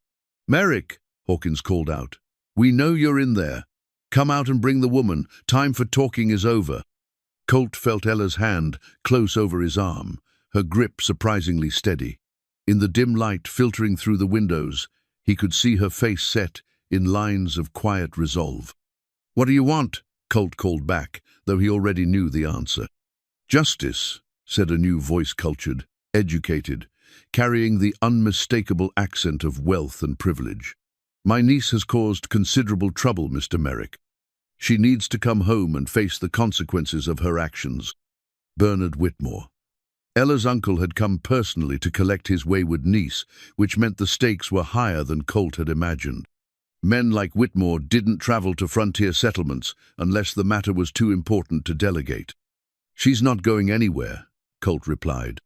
"Merrick," Hawkins called out, "we know you're in there. Come out and bring the woman. Time for talking is over." Colt felt Ella's hand close over his arm, her grip surprisingly steady. In the dim light filtering through the windows, he could see her face set in lines of quiet resolve. "What do you want?" Colt called back, though he already knew the answer. "Justice," said a new voice, cultured, educated, carrying the unmistakable accent of wealth and privilege. "My niece has caused considerable trouble, Mr. Merrick. She needs to come home and face the consequences of her actions." Bernard Whitmore. Ella's uncle had come personally to collect his wayward niece, which meant the stakes were higher than Colt had imagined. Men like Whitmore didn't travel to frontier settlements unless the matter was too important to delegate. "She's not going anywhere," Colt replied.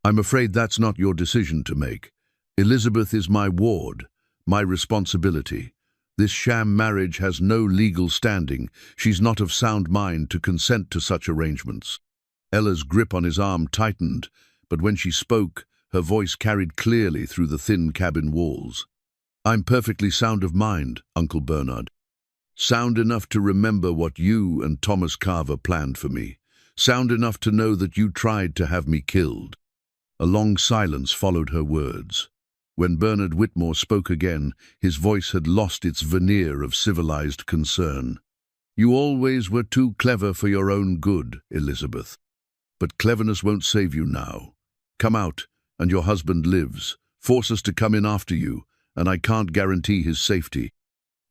"I'm afraid that's not your decision to make. Elizabeth is my ward, my responsibility. This sham marriage has no legal standing. She's not of sound mind to consent to such arrangements." Ella's grip on his arm tightened, but when she spoke, her voice carried clearly through the thin cabin walls. "I'm perfectly sound of mind, Uncle Bernard. Sound enough to remember what you and Thomas Carver planned for me. Sound enough to know that you tried to have me killed." A long silence followed her words. When Bernard Whitmore spoke again, his voice had lost its veneer of civilized concern. "You always were too clever for your own good, Elizabeth. But cleverness won't save you now. Come out, and your husband lives. Force us to come in after you, and I can't guarantee his safety."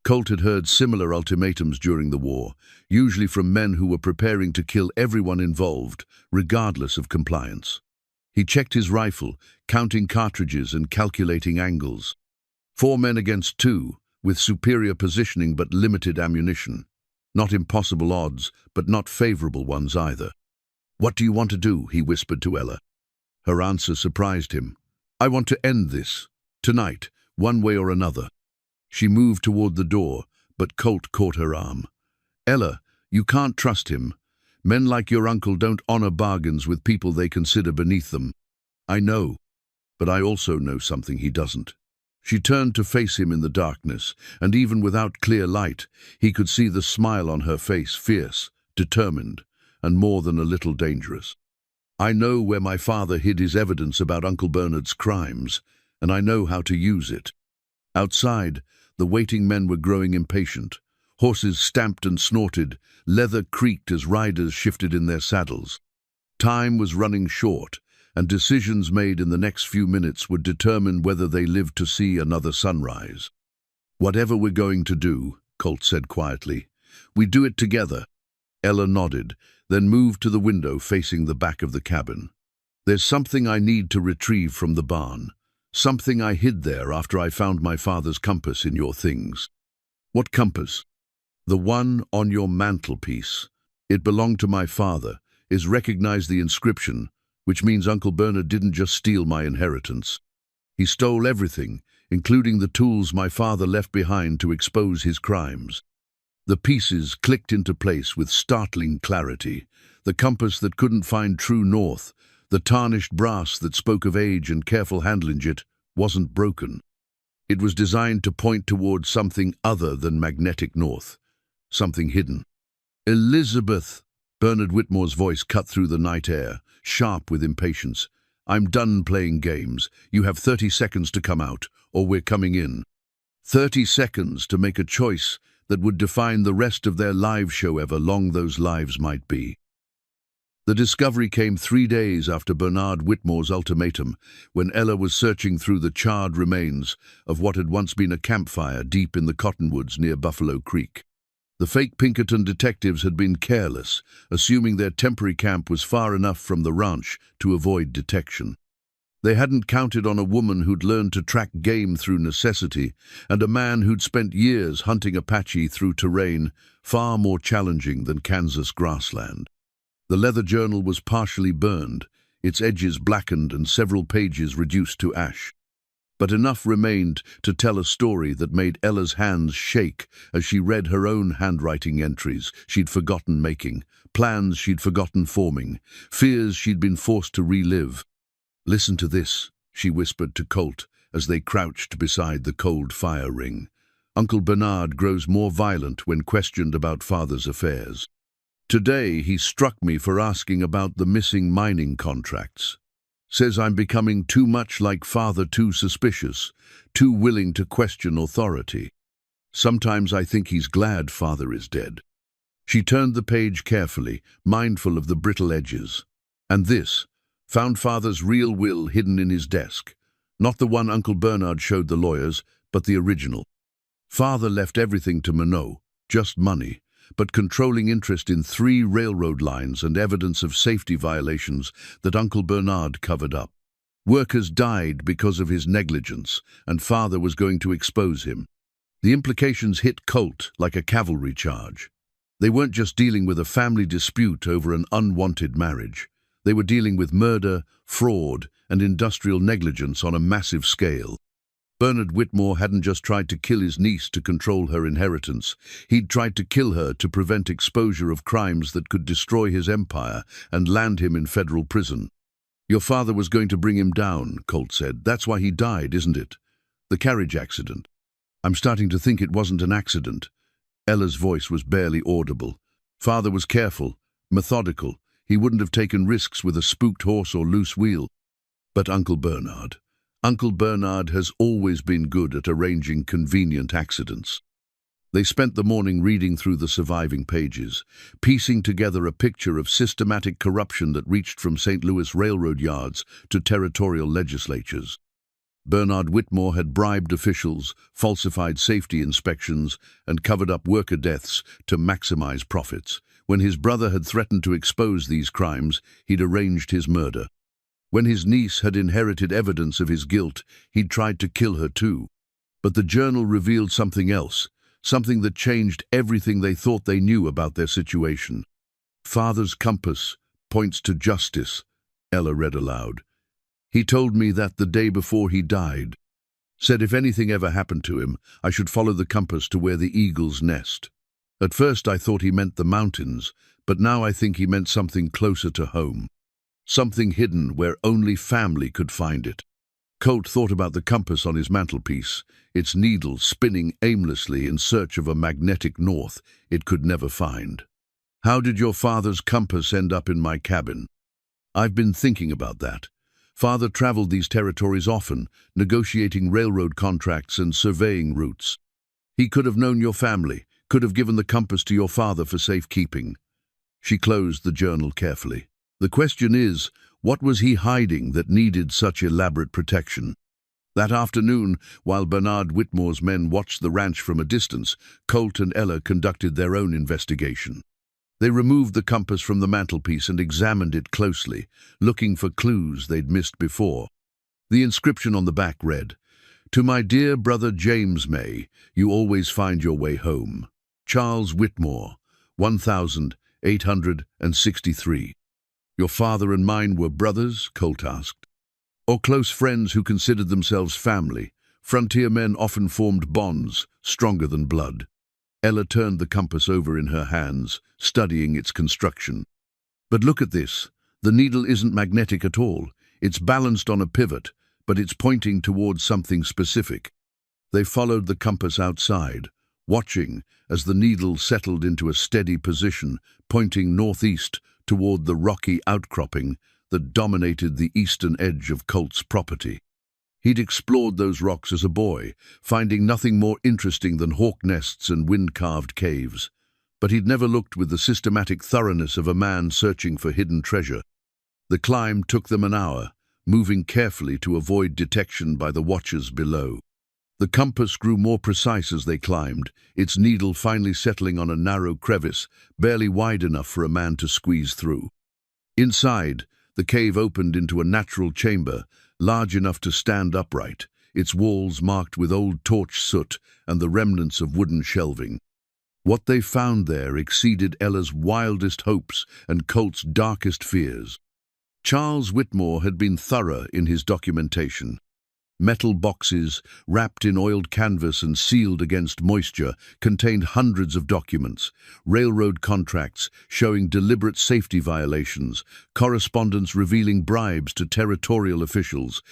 Colt had heard similar ultimatums during the war, usually from men who were preparing to kill everyone involved, regardless of compliance. He checked his rifle, counting cartridges and calculating angles. 4 men against 2, with superior positioning but limited ammunition. Not impossible odds, but not favorable ones either. "What do you want to do?" he whispered to Ella. Her answer surprised him. "I want to end this. Tonight, one way or another." She moved toward the door, but Colt caught her arm. "Ella, you can't trust him. Men like your uncle don't honor bargains with people they consider beneath them." "I know, but I also know something he doesn't." She turned to face him in the darkness, and even without clear light, he could see the smile on her face, fierce, determined, and more than a little dangerous. "I know where my father hid his evidence about Uncle Bernard's crimes, and I know how to use it." Outside, the waiting men were growing impatient. Horses stamped and snorted, leather creaked as riders shifted in their saddles. Time was running short, and decisions made in the next few minutes would determine whether they lived to see another sunrise. "Whatever we're going to do," Colt said quietly, "we do it together." Ella nodded, then moved to the window facing the back of the cabin. "There's something I need to retrieve from the barn. Something I hid there after I found my father's compass in your things." "What compass?" "The one on your mantelpiece. It belonged to my father. Is recognized the inscription, which means Uncle Bernard didn't just steal my inheritance. He stole everything, including the tools my father left behind to expose his crimes." The pieces clicked into place with startling clarity. The compass that couldn't find true north, The tarnished brass that spoke of age and careful handling it wasn't broken. It was designed to point towards something other than magnetic north, something hidden. Elizabeth! Bernard Whitmore's voice cut through the night air, sharp with impatience. I'm done playing games. You have 30 seconds to come out, or we're coming in. 30 seconds to make a choice that would define the rest of their lives, however long those lives might be. The discovery came 3 days after Bernard Whitmore's ultimatum, when Ella was searching through the charred remains of what had once been a campfire deep in the cottonwoods near Buffalo Creek. The fake Pinkerton detectives had been careless, assuming their temporary camp was far enough from the ranch to avoid detection. They hadn't counted on a woman who'd learned to track game through necessity, and a man who'd spent years hunting Apache through terrain far more challenging than Kansas grassland. The leather journal was partially burned, its edges blackened and several pages reduced to ash. But enough remained to tell a story that made Ella's hands shake as she read her own handwriting entries she'd forgotten making, plans she'd forgotten forming, fears she'd been forced to relive. "Listen to this," she whispered to Colt as they crouched beside the cold fire ring. "Uncle Bernard grows more violent when questioned about Father's affairs. Today he struck me for asking about the missing mining contracts. Says I'm becoming too much like Father, too suspicious, too willing to question authority. Sometimes I think he's glad Father is dead." She turned the page carefully, mindful of the brittle edges. And this, found Father's real will hidden in his desk. Not the one Uncle Bernard showed the lawyers, but the original. Father left everything to Minot, just money, but controlling interest in 3 railroad lines and evidence of safety violations that Uncle Bernard covered up. Workers died because of his negligence, and Father was going to expose him. The implications hit Colt like a cavalry charge. They weren't just dealing with a family dispute over an unwanted marriage. They were dealing with murder, fraud, and industrial negligence on a massive scale. Bernard Whitmore hadn't just tried to kill his niece to control her inheritance. He'd tried to kill her to prevent exposure of crimes that could destroy his empire and land him in federal prison. "Your father was going to bring him down," Colt said. "That's why he died, isn't it? The carriage accident." "I'm starting to think it wasn't an accident." Ella's voice was barely audible. "Father was careful, methodical. He wouldn't have taken risks with a spooked horse or loose wheel. But Uncle Bernard has always been good at arranging convenient accidents." They spent the morning reading through the surviving pages, piecing together a picture of systematic corruption that reached from St. Louis railroad yards to territorial legislatures. Bernard Whitmore had bribed officials, falsified safety inspections, and covered up worker deaths to maximize profits. When his brother had threatened to expose these crimes, he'd arranged his murder. When his niece had inherited evidence of his guilt, he'd tried to kill her too. But the journal revealed something else, something that changed everything they thought they knew about their situation. "Father's compass points to justice," Ella read aloud. "He told me that the day before he died. Said if anything ever happened to him, I should follow the compass to where the eagles nest. At first I thought he meant the mountains, but now I think he meant something closer to home. Something hidden where only family could find it." Colt thought about the compass on his mantelpiece, its needle spinning aimlessly in search of a magnetic north it could never find. "How did your father's compass end up in my cabin?" "I've been thinking about that. Father traveled these territories often, negotiating railroad contracts and surveying routes. He could have known your family, could have given the compass to your father for safekeeping." She closed the journal carefully. "The question is, what was he hiding that needed such elaborate protection?" That afternoon, while Bernard Whitmore's men watched the ranch from a distance, Colt and Ella conducted their own investigation. They removed the compass from the mantelpiece and examined it closely, looking for clues they'd missed before. The inscription on the back read, "To my dear brother James May, you always find your way home. Charles Whitmore, 1863. "Your father and mine were brothers?" Colt asked. "Or close friends who considered themselves family? Frontier men often formed bonds, stronger than blood." Ella turned the compass over in her hands, studying its construction. "But look at this. The needle isn't magnetic at all. It's balanced on a pivot, but it's pointing towards something specific. They followed the compass outside, watching as the needle settled into a steady position, pointing northeast toward the rocky outcropping that dominated the eastern edge of Colt's property. He'd explored those rocks as a boy, finding nothing more interesting than hawk nests and wind-carved caves. But he'd never looked with the systematic thoroughness of a man searching for hidden treasure. The climb took them an hour, moving carefully to avoid detection by the watchers below. The compass grew more precise as they climbed, its needle finally settling on a narrow crevice, barely wide enough for a man to squeeze through. Inside, the cave opened into a natural chamber, large enough to stand upright, its walls marked with old torch soot and the remnants of wooden shelving. What they found there exceeded Ella's wildest hopes and Colt's darkest fears. Charles Whitmore had been thorough in his documentation. Metal boxes, wrapped in oiled canvas and sealed against moisture, contained hundreds of documents, railroad contracts showing deliberate safety violations, correspondence revealing bribes to territorial officials,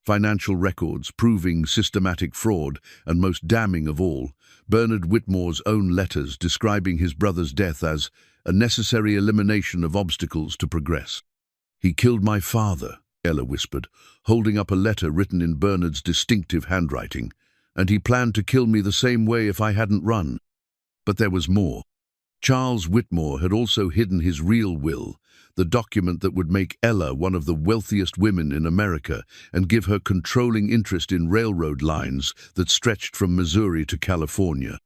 financial records proving systematic fraud, and most damning of all, Bernard Whitmore's own letters describing his brother's death as a necessary elimination of obstacles to progress. "He killed my father," Ella whispered, holding up a letter written in Bernard's distinctive handwriting, "and he planned to kill me the same way if I hadn't run." But there was more. Charles Whitmore had also hidden his real will, the document that would make Ella one of the wealthiest women in America and give her controlling interest in railroad lines that stretched from Missouri to California.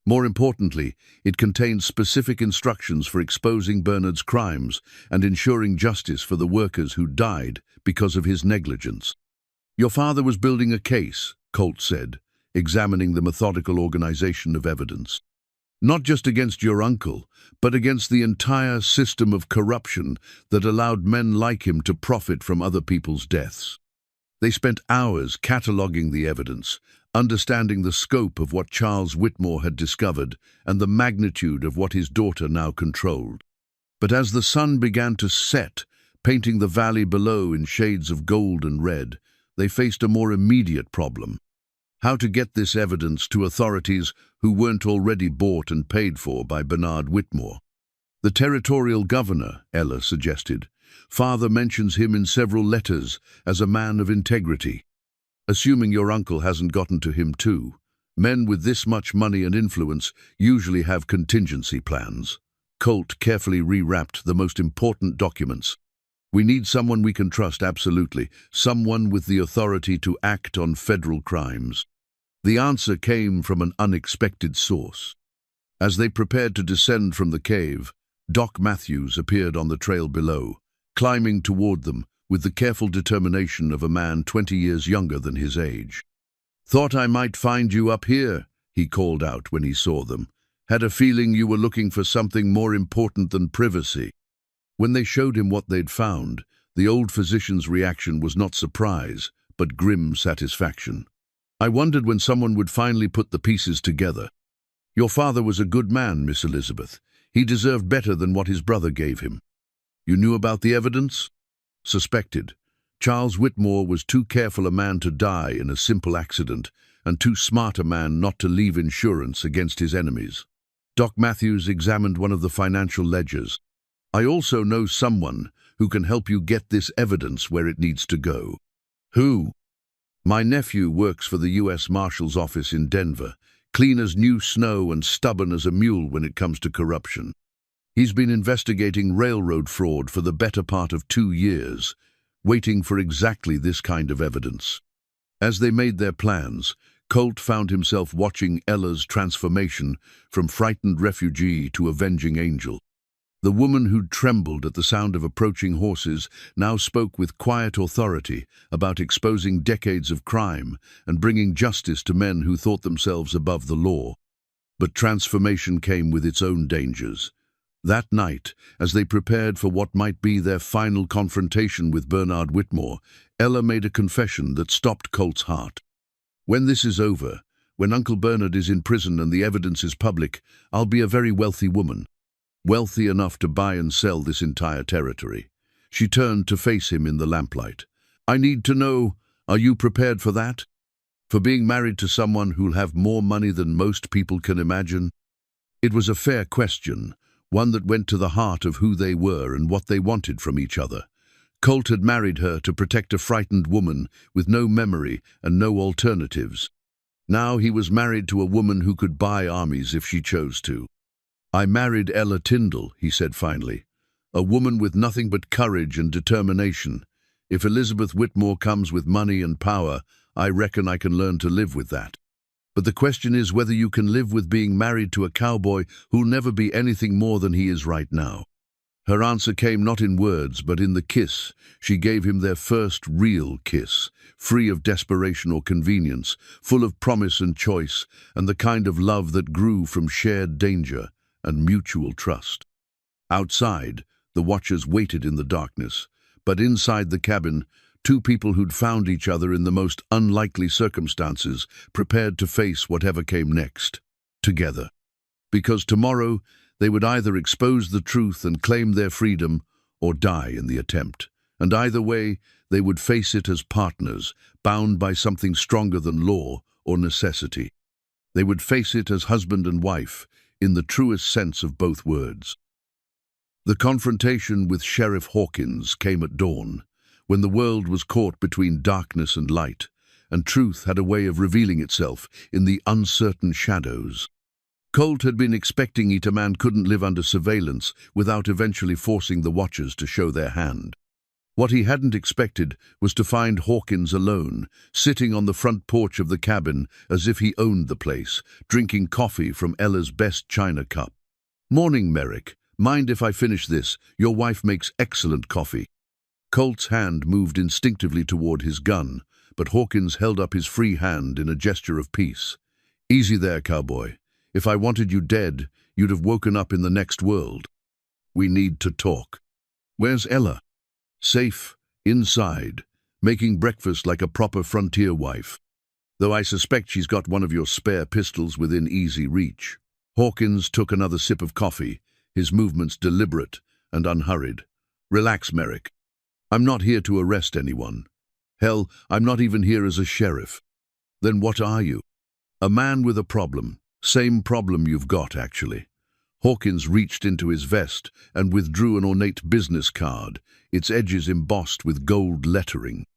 More importantly, it contained specific instructions for exposing Bernard's crimes and ensuring justice for the workers who died because of his negligence. "Your father was building a case," Colt said, examining the methodical organization of evidence. "Not just against your uncle, but against the entire system of corruption that allowed men like him to profit from other people's deaths." They spent hours cataloging the evidence, understanding the scope of what Charles Whitmore had discovered and the magnitude of what his daughter now controlled. But as the sun began to set, painting the valley below in shades of gold and red, they faced a more immediate problem: how to get this evidence to authorities who weren't already bought and paid for by Bernard Whitmore. "The territorial governor," Ella suggested. "Father mentions him in several letters as a man of integrity." "Assuming your uncle hasn't gotten to him too. Men with this much money and influence usually have contingency plans." Colt carefully rewrapped the most important documents. "We need someone we can trust, absolutely. Someone with the authority to act on federal crimes." The answer came from an unexpected source. As they prepared to descend from the cave, Doc Matthews appeared on the trail below, climbing toward them with the careful determination of a man 20 years younger than his age. "Thought I might find you up here," he called out when he saw them. "Had a feeling you were looking for something more important than privacy." When they showed him what they'd found, the old physician's reaction was not surprise, but grim satisfaction. "I wondered when someone would finally put the pieces together. Your father was a good man, Miss Elizabeth. He deserved better than what his brother gave him." "You knew about the evidence?" "Suspected. Charles Whitmore was too careful a man to die in a simple accident, and too smart a man not to leave insurance against his enemies." Doc Matthews examined one of the financial ledgers. "I also know someone who can help you get this evidence where it needs to go." "Who?" "My nephew works for the U.S. Marshal's office in Denver, clean as new snow and stubborn as a mule when it comes to corruption. He's been investigating railroad fraud for the better part of 2 years, waiting for exactly this kind of evidence." As they made their plans, Colt found himself watching Ella's transformation from frightened refugee to avenging angel. The woman who'd trembled at the sound of approaching horses now spoke with quiet authority about exposing decades of crime and bringing justice to men who thought themselves above the law. But transformation came with its own dangers. That night, as they prepared for what might be their final confrontation with Bernard Whitmore, Ella made a confession that stopped Colt's heart. "When this is over, when Uncle Bernard is in prison and the evidence is public, I'll be a very wealthy woman. Wealthy enough to buy and sell this entire territory." She turned to face him in the lamplight. "I need to know, are you prepared for that? For being married to someone who'll have more money than most people can imagine?" It was a fair question, one that went to the heart of who they were and what they wanted from each other. Colt had married her to protect a frightened woman with no memory and no alternatives. Now he was married to a woman who could buy armies if she chose to. "I married Ella Tyndall," he said finally. "A woman with nothing but courage and determination. If Elizabeth Whitmore comes with money and power, I reckon I can learn to live with that. But the question is whether you can live with being married to a cowboy who'll never be anything more than he is right now." Her answer came not in words, but in the kiss. She gave him their first real kiss, free of desperation or convenience, full of promise and choice, and the kind of love that grew from shared danger and mutual trust. Outside, the watchers waited in the darkness, but inside the cabin, two people who'd found each other in the most unlikely circumstances, prepared to face whatever came next, together. Because tomorrow, they would either expose the truth and claim their freedom, or die in the attempt. And either way, they would face it as partners, bound by something stronger than law or necessity. They would face it as husband and wife, in the truest sense of both words. The confrontation with Sheriff Hawkins came at dawn, when the world was caught between darkness and light, and truth had a way of revealing itself in the uncertain shadows. Colt had been expecting a man couldn't live under surveillance without eventually forcing the watchers to show their hand. What he hadn't expected was to find Hawkins alone, sitting on the front porch of the cabin as if he owned the place, drinking coffee from Ella's best china cup. "Morning, Merrick. Mind if I finish this? Your wife makes excellent coffee." Colt's hand moved instinctively toward his gun, but Hawkins held up his free hand in a gesture of peace. "Easy there, cowboy. If I wanted you dead, you'd have woken up in the next world. We need to talk." "Where's Ella?" "Safe, inside, making breakfast like a proper frontier wife. Though I suspect she's got one of your spare pistols within easy reach." Hawkins took another sip of coffee, his movements deliberate and unhurried. "Relax, Merrick. I'm not here to arrest anyone. Hell, I'm not even here as a sheriff." "Then what are you?" "A man with a problem. Same problem you've got, actually." Hawkins reached into his vest and withdrew an ornate business card, its edges embossed with gold lettering.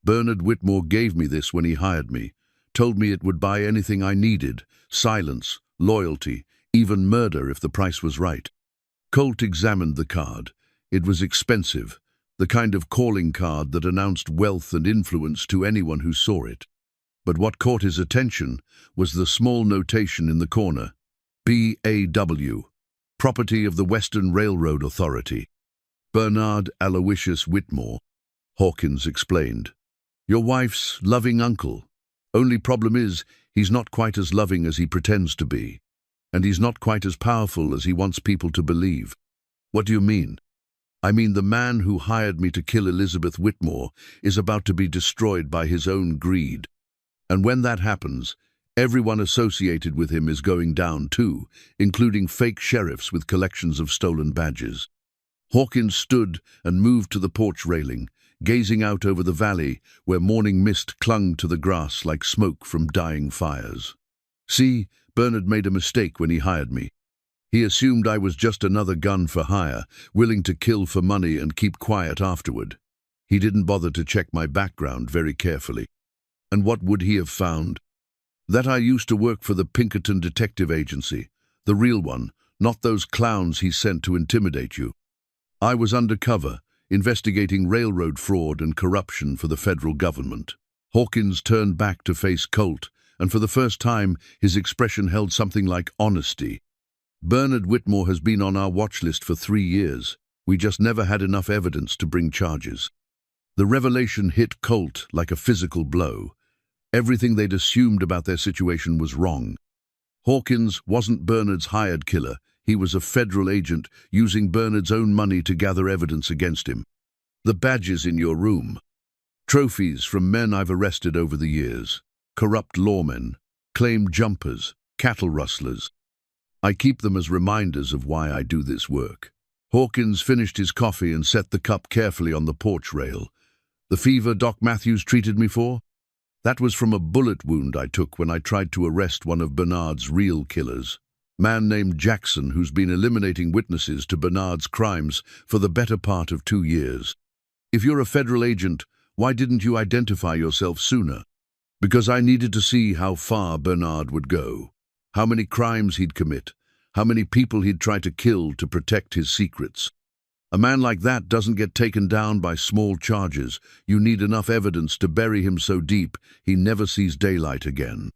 "Bernard Whitmore gave me this when he hired me, told me it would buy anything I needed, silence, loyalty, even murder if the price was right." Colt examined the card. It was expensive, the kind of calling card that announced wealth and influence to anyone who saw it. But what caught his attention was the small notation in the corner, B.A.W., property of the Western Railroad Authority. "Bernard Aloysius Whitmore," Hawkins explained. "Your wife's loving uncle. Only problem is, he's not quite as loving as he pretends to be. And he's not quite as powerful as he wants people to believe." "What do you mean?" "I mean the man who hired me to kill Elizabeth Whitmore is about to be destroyed by his own greed. And when that happens, everyone associated with him is going down too, including fake sheriffs with collections of stolen badges." Hawkins stood and moved to the porch railing, gazing out over the valley where morning mist clung to the grass like smoke from dying fires. "See, Bernard made a mistake when he hired me. He assumed I was just another gun for hire, willing to kill for money and keep quiet afterward. He didn't bother to check my background very carefully. And what would he have found? That I used to work for the Pinkerton Detective Agency, the real one, not those clowns he sent to intimidate you. I was undercover, investigating railroad fraud and corruption for the federal government." Hawkins turned back to face Colt, and for the first time, his expression held something like honesty. "Bernard Whitmore has been on our watch list for 3 years. We just never had enough evidence to bring charges." The revelation hit Colt like a physical blow. Everything they'd assumed about their situation was wrong. Hawkins wasn't Bernard's hired killer. He was a federal agent using Bernard's own money to gather evidence against him. "The badges in your room. Trophies from men I've arrested over the years. Corrupt lawmen, claimed jumpers, cattle rustlers. I keep them as reminders of why I do this work." Hawkins finished his coffee and set the cup carefully on the porch rail. The fever Doc Matthews treated me for? That was from a bullet wound I took when I tried to arrest one of Bernard's real killers. Man named Jackson, who's been eliminating witnesses to Bernard's crimes for the better part of 2 years. If you're a federal agent, why didn't you identify yourself sooner? Because I needed to see how far Bernard would go, how many crimes he'd commit, how many people he'd try to kill to protect his secrets. A man like that doesn't get taken down by small charges. You need enough evidence to bury him so deep he never sees daylight again.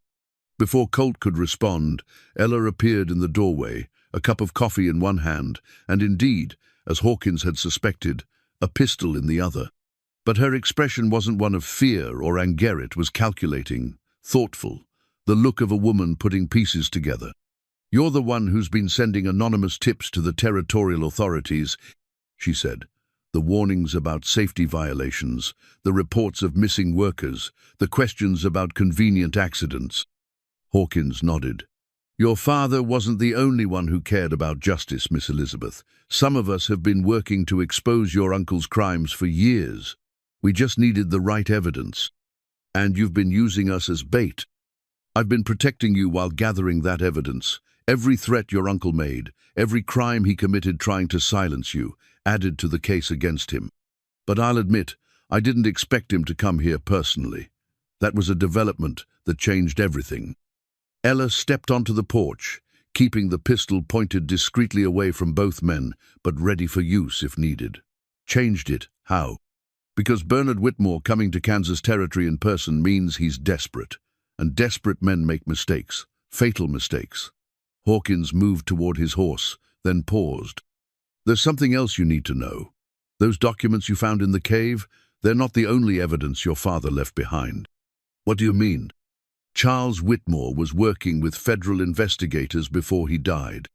Before Colt could respond, Ella appeared in the doorway, a cup of coffee in one hand, and indeed, as Hawkins had suspected, a pistol in the other. But her expression wasn't one of fear or anger. It was calculating, thoughtful, the look of a woman putting pieces together. "You're the one who's been sending anonymous tips to the territorial authorities," she said. "The warnings about safety violations, the reports of missing workers, the questions about convenient accidents." Hawkins nodded. "Your father wasn't the only one who cared about justice, Miss Elizabeth. Some of us have been working to expose your uncle's crimes for years. We just needed the right evidence. And you've been using us as bait. I've been protecting you while gathering that evidence. Every threat your uncle made, every crime he committed trying to silence you, added to the case against him. But I'll admit, I didn't expect him to come here personally. That was a development that changed everything." Ella stepped onto the porch, keeping the pistol pointed discreetly away from both men, but ready for use if needed. "Changed it? How?" "Because Bernard Whitmore coming to Kansas Territory in person means he's desperate. And desperate men make mistakes, fatal mistakes." Hawkins moved toward his horse, then paused. "There's something else you need to know. Those documents you found in the cave, they're not the only evidence your father left behind." "What do you mean?" "Charles Whitmore was working with federal investigators before he died.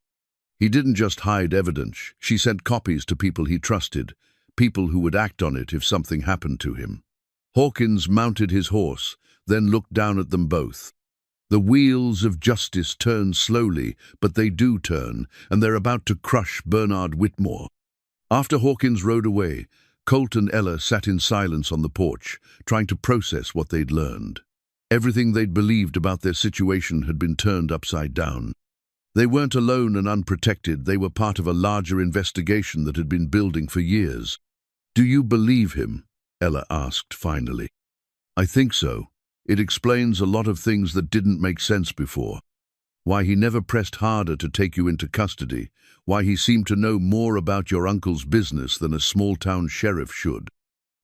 He didn't just hide evidence. She sent copies to people he trusted, people who would act on it if something happened to him." Hawkins mounted his horse, then looked down at them both. "The wheels of justice turn slowly, but they do turn, and they're about to crush Bernard Whitmore." After Hawkins rode away, Colt and Ella sat in silence on the porch, trying to process what they'd learned. Everything they'd believed about their situation had been turned upside down. They weren't alone and unprotected. They were part of a larger investigation that had been building for years. "Do you believe him?" Ella asked finally. "I think so. It explains a lot of things that didn't make sense before. Why he never pressed harder to take you into custody, why he seemed to know more about your uncle's business than a small-town sheriff should.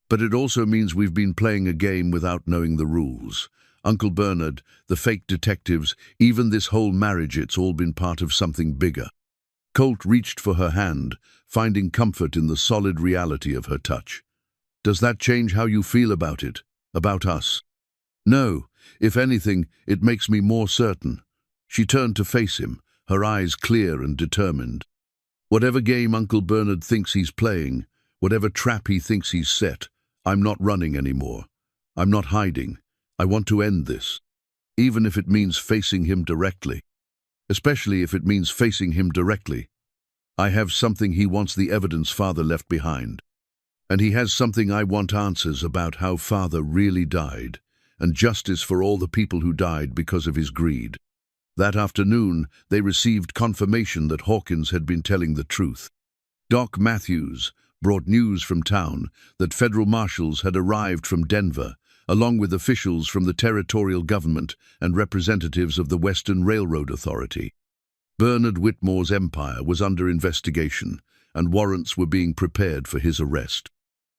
But it also means we've been playing a game without knowing the rules. Uncle Bernard, the fake detectives, even this whole marriage, it's all been part of something bigger." Colt reached for her hand, finding comfort in the solid reality of her touch. "Does that change how you feel about it, about us?" "No. If anything, it makes me more certain." She turned to face him, her eyes clear and determined. "Whatever game Uncle Bernard thinks he's playing, whatever trap he thinks he's set, I'm not running anymore. I'm not hiding. I want to end this. Even if it means facing him directly. Especially if it means facing him directly. I have something he wants the evidence Father left behind. And he has something I want answers about how Father really died, and justice for all the people who died because of his greed." That afternoon, they received confirmation that Hawkins had been telling the truth. Doc Matthews brought news from town that federal marshals had arrived from Denver, along with officials from the territorial government and representatives of the Western Railroad Authority. Bernard Whitmore's empire was under investigation, and warrants were being prepared for his arrest.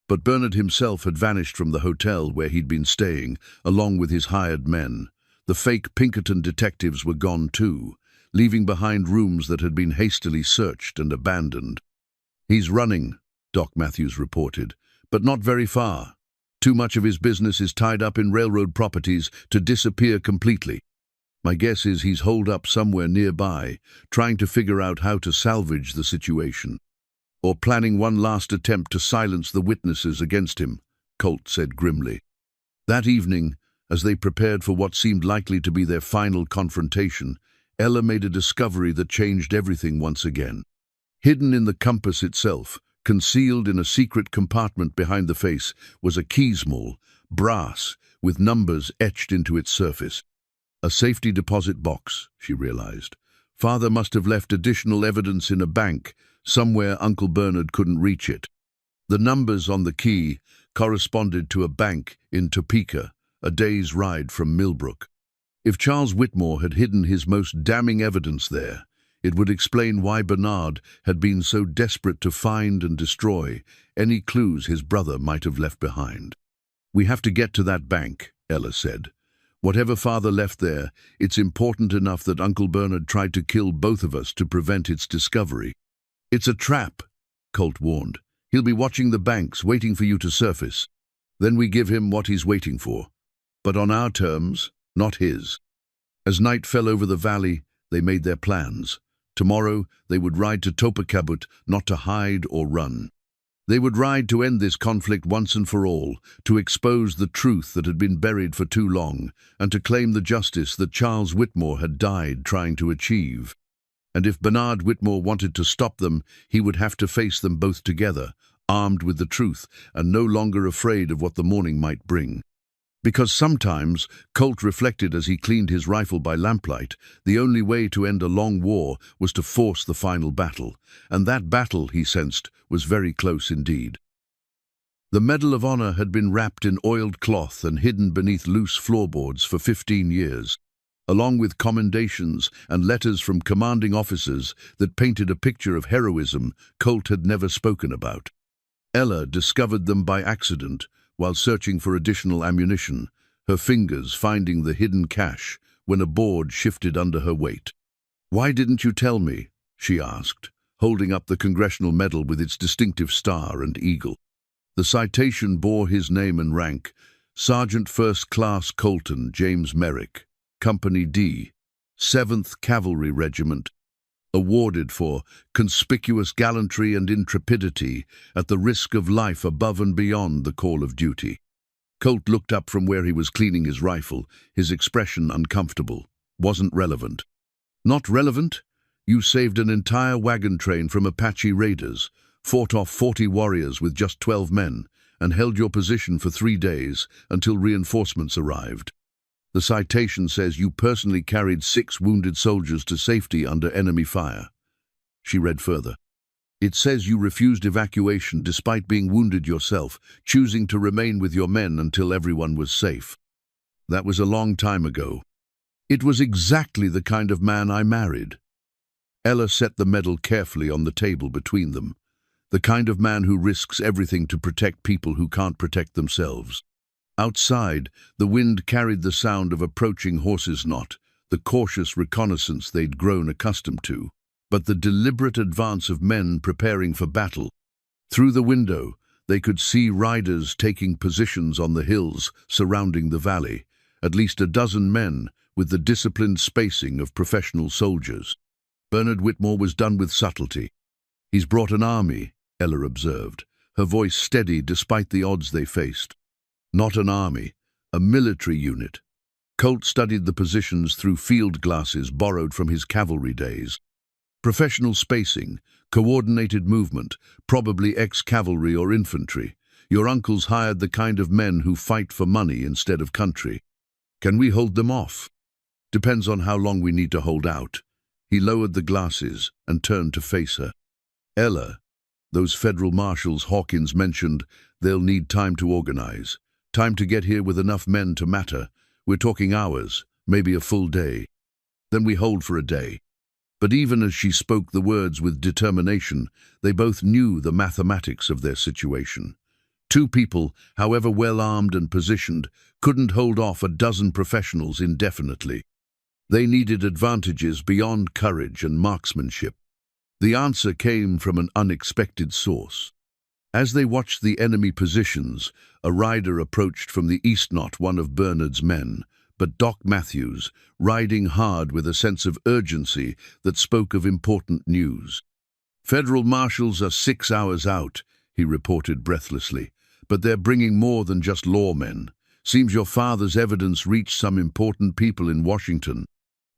But Bernard himself had vanished from the hotel where he'd been staying, along with his hired men. The fake Pinkerton detectives were gone too, leaving behind rooms that had been hastily searched and abandoned. "He's running," Doc Matthews reported, "but not very far. Too much of his business is tied up in railroad properties to disappear completely. My guess is he's holed up somewhere nearby, trying to figure out how to salvage the situation. Or planning one last attempt to silence the witnesses against him," Colt said grimly. That evening, as they prepared for what seemed likely to be their final confrontation, Ella made a discovery that changed everything once again. Hidden in the compass itself, concealed in a secret compartment behind the face, was a keysmall, brass, with numbers etched into its surface. A safety deposit box, she realized. Father must have left additional evidence in a bank, somewhere Uncle Bernard couldn't reach it. The numbers on the key corresponded to a bank in Topeka, a day's ride from Millbrook. If Charles Whitmore had hidden his most damning evidence there, it would explain why Bernard had been so desperate to find and destroy any clues his brother might have left behind. "We have to get to that bank," Ella said. "Whatever Father left there, it's important enough that Uncle Bernard tried to kill both of us to prevent its discovery." "It's a trap," Colt warned. "He'll be watching the banks, waiting for you to surface. Then we give him what he's waiting for. But on our terms, not his." As night fell over the valley, they made their plans. Tomorrow, they would ride to Topekabut, not to hide or run. They would ride to end this conflict once and for all, to expose the truth that had been buried for too long, and to claim the justice that Charles Whitmore had died trying to achieve. And if Bernard Whitmore wanted to stop them, he would have to face them both together, armed with the truth, and no longer afraid of what the morning might bring. Because sometimes, Colt reflected as he cleaned his rifle by lamplight, the only way to end a long war was to force the final battle, and that battle, he sensed, was very close indeed. The Medal of Honor had been wrapped in oiled cloth and hidden beneath loose floorboards for 15 years, along with commendations and letters from commanding officers that painted a picture of heroism Colt had never spoken about. Ella discovered them by accident, while searching for additional ammunition, her fingers finding the hidden cache when a board shifted under her weight. "Why didn't you tell me?" she asked, holding up the Congressional Medal with its distinctive star and eagle. The citation bore his name and rank: Sergeant First Class Colton James Merrick, Company D, 7th Cavalry Regiment, awarded for conspicuous gallantry and intrepidity at the risk of life above and beyond the call of duty. Colt looked up from where he was cleaning his rifle, his expression uncomfortable. "Wasn't relevant." "Not relevant? You saved an entire wagon train from Apache raiders, fought off 40 warriors with just 12 men, and held your position for 3 days until reinforcements arrived. The citation says you personally carried 6 wounded soldiers to safety under enemy fire." She read further. "It says you refused evacuation despite being wounded yourself, choosing to remain with your men until everyone was safe. That was a long time ago. It was exactly the kind of man I married." Ella set the medal carefully on the table between them. The kind of man who risks everything to protect people who can't protect themselves. Outside, the wind carried the sound of approaching horses, not the cautious reconnaissance they'd grown accustomed to, but the deliberate advance of men preparing for battle. Through the window, they could see riders taking positions on the hills surrounding the valley, at least a dozen men with the disciplined spacing of professional soldiers. Bernard Whitmore was done with subtlety. "He's brought an army," Ella observed, her voice steady despite the odds they faced. "Not an army, a military unit." Colt studied the positions through field glasses borrowed from his cavalry days. "Professional spacing, coordinated movement, probably ex-cavalry or infantry. Your uncle's hired the kind of men who fight for money instead of country. Can we hold them off?" "Depends on how long we need to hold out." He lowered the glasses and turned to face her. "Ella, those federal marshals Hawkins mentioned, they'll need time to organize. Time to get here with enough men to matter. We're talking hours, maybe a full day. Then we hold for a day." But even as she spoke the words with determination, they both knew the mathematics of their situation. 2 people, however well armed and positioned, couldn't hold off a dozen professionals indefinitely. They needed advantages beyond courage and marksmanship. The answer came from an unexpected source. As they watched the enemy positions, a rider approached from the east, not one of Bernard's men, but Doc Matthews, riding hard with a sense of urgency that spoke of important news. "Federal marshals are 6 hours out," he reported breathlessly, "but they're bringing more than just lawmen. Seems your father's evidence reached some important people in Washington."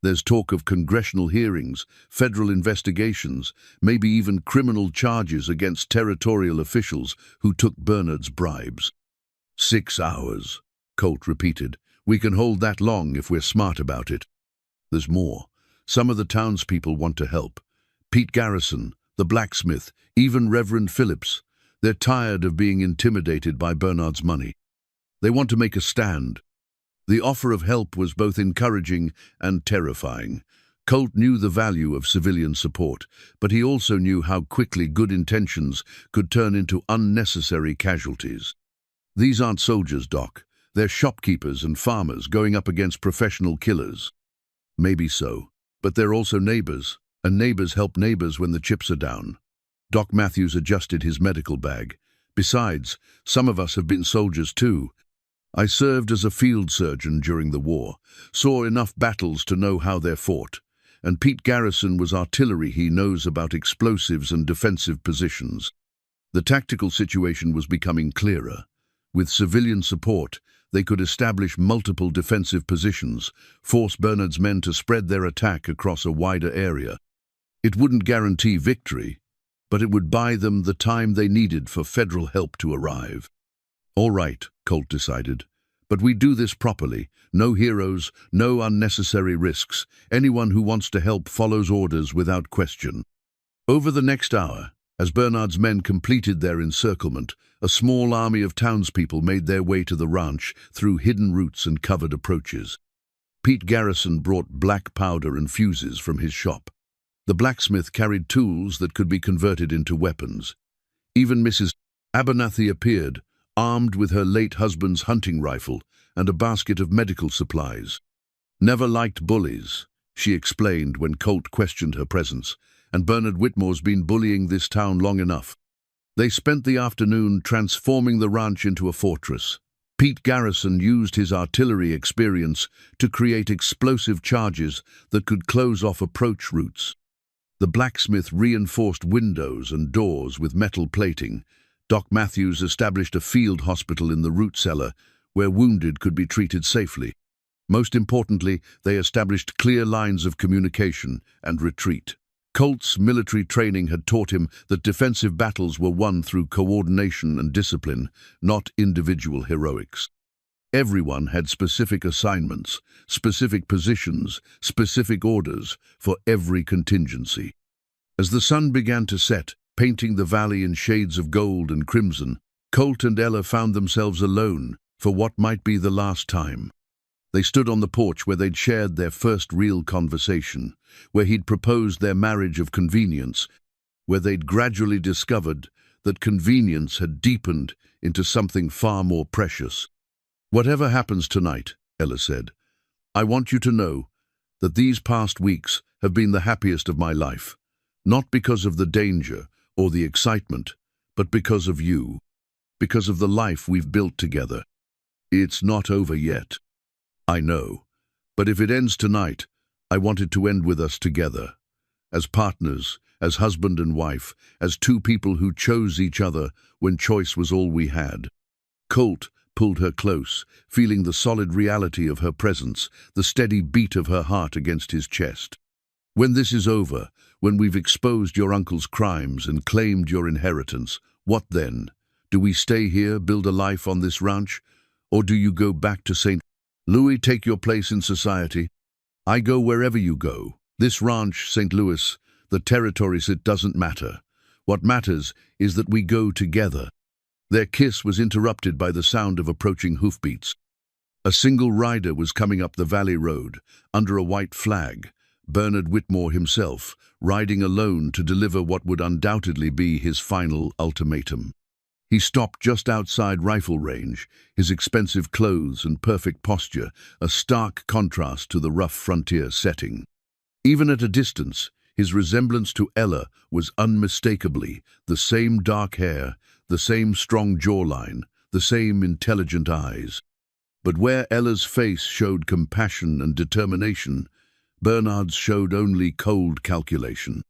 There's talk of congressional hearings, federal investigations, maybe even criminal charges against territorial officials who took Bernard's bribes. 6 hours, Colt repeated. We can hold that long if we're smart about it. There's more. Some of the townspeople want to help. Pete Garrison, the blacksmith, even Reverend Phillips. They're tired of being intimidated by Bernard's money. They want to make a stand. The offer of help was both encouraging and terrifying. Colt knew the value of civilian support, but he also knew how quickly good intentions could turn into unnecessary casualties. These aren't soldiers, Doc. They're shopkeepers and farmers going up against professional killers. Maybe so, but they're also neighbors, and neighbors help neighbors when the chips are down. Doc Matthews adjusted his medical bag. Besides, some of us have been soldiers too. I served as a field surgeon during the war, saw enough battles to know how they're fought, and Pete Garrison was artillery. He knows about explosives and defensive positions. The tactical situation was becoming clearer. With civilian support, they could establish multiple defensive positions, force Bernard's men to spread their attack across a wider area. It wouldn't guarantee victory, but it would buy them the time they needed for federal help to arrive. All right, Colt decided, but we do this properly. No heroes, no unnecessary risks. Anyone who wants to help follows orders without question. Over the next hour, as Bernard's men completed their encirclement, a small army of townspeople made their way to the ranch through hidden routes and covered approaches. Pete Garrison brought black powder and fuses from his shop. The blacksmith carried tools that could be converted into weapons. Even Mrs. Abernathy appeared, armed with her late husband's hunting rifle and a basket of medical supplies. Never liked bullies, she explained when Colt questioned her presence, and Bernard Whitmore's been bullying this town long enough. They spent the afternoon transforming the ranch into a fortress. Pete Garrison used his artillery experience to create explosive charges that could close off approach routes. The blacksmith reinforced windows and doors with metal plating. Doc Matthews established a field hospital in the root cellar where wounded could be treated safely. Most importantly, they established clear lines of communication and retreat. Colt's military training had taught him that defensive battles were won through coordination and discipline, not individual heroics. Everyone had specific assignments, specific positions, specific orders for every contingency. As the sun began to set, painting the valley in shades of gold and crimson, Colt and Ella found themselves alone for what might be the last time. They stood on the porch where they'd shared their first real conversation, where he'd proposed their marriage of convenience, where they'd gradually discovered that convenience had deepened into something far more precious. "Whatever happens tonight," Ella said, "I want you to know that these past weeks have been the happiest of my life, not because of the danger or the excitement, but because of you, because of the life we've built together. It's not over yet. I know, but if it ends tonight, I want it to end with us together, as partners, as husband and wife, as two people who chose each other when choice was all we had." Colt pulled her close, feeling the solid reality of her presence, the steady beat of her heart against his chest. "When this is over, when we've exposed your uncle's crimes and claimed your inheritance, what then? Do we stay here, build a life on this ranch, or do you go back to St. Louis, take your place in society? I go wherever you go. This ranch, St. Louis, the territories, it doesn't matter. What matters is that we go together." Their kiss was interrupted by the sound of approaching hoofbeats. A single rider was coming up the valley road, under a white flag, Bernard Whitmore himself, riding alone to deliver what would undoubtedly be his final ultimatum. He stopped just outside rifle range, his expensive clothes and perfect posture a stark contrast to the rough frontier setting. Even at a distance, his resemblance to Ella was unmistakably the same dark hair, the same strong jawline, the same intelligent eyes. But where Ella's face showed compassion and determination, Bernard's showed only cold calculation.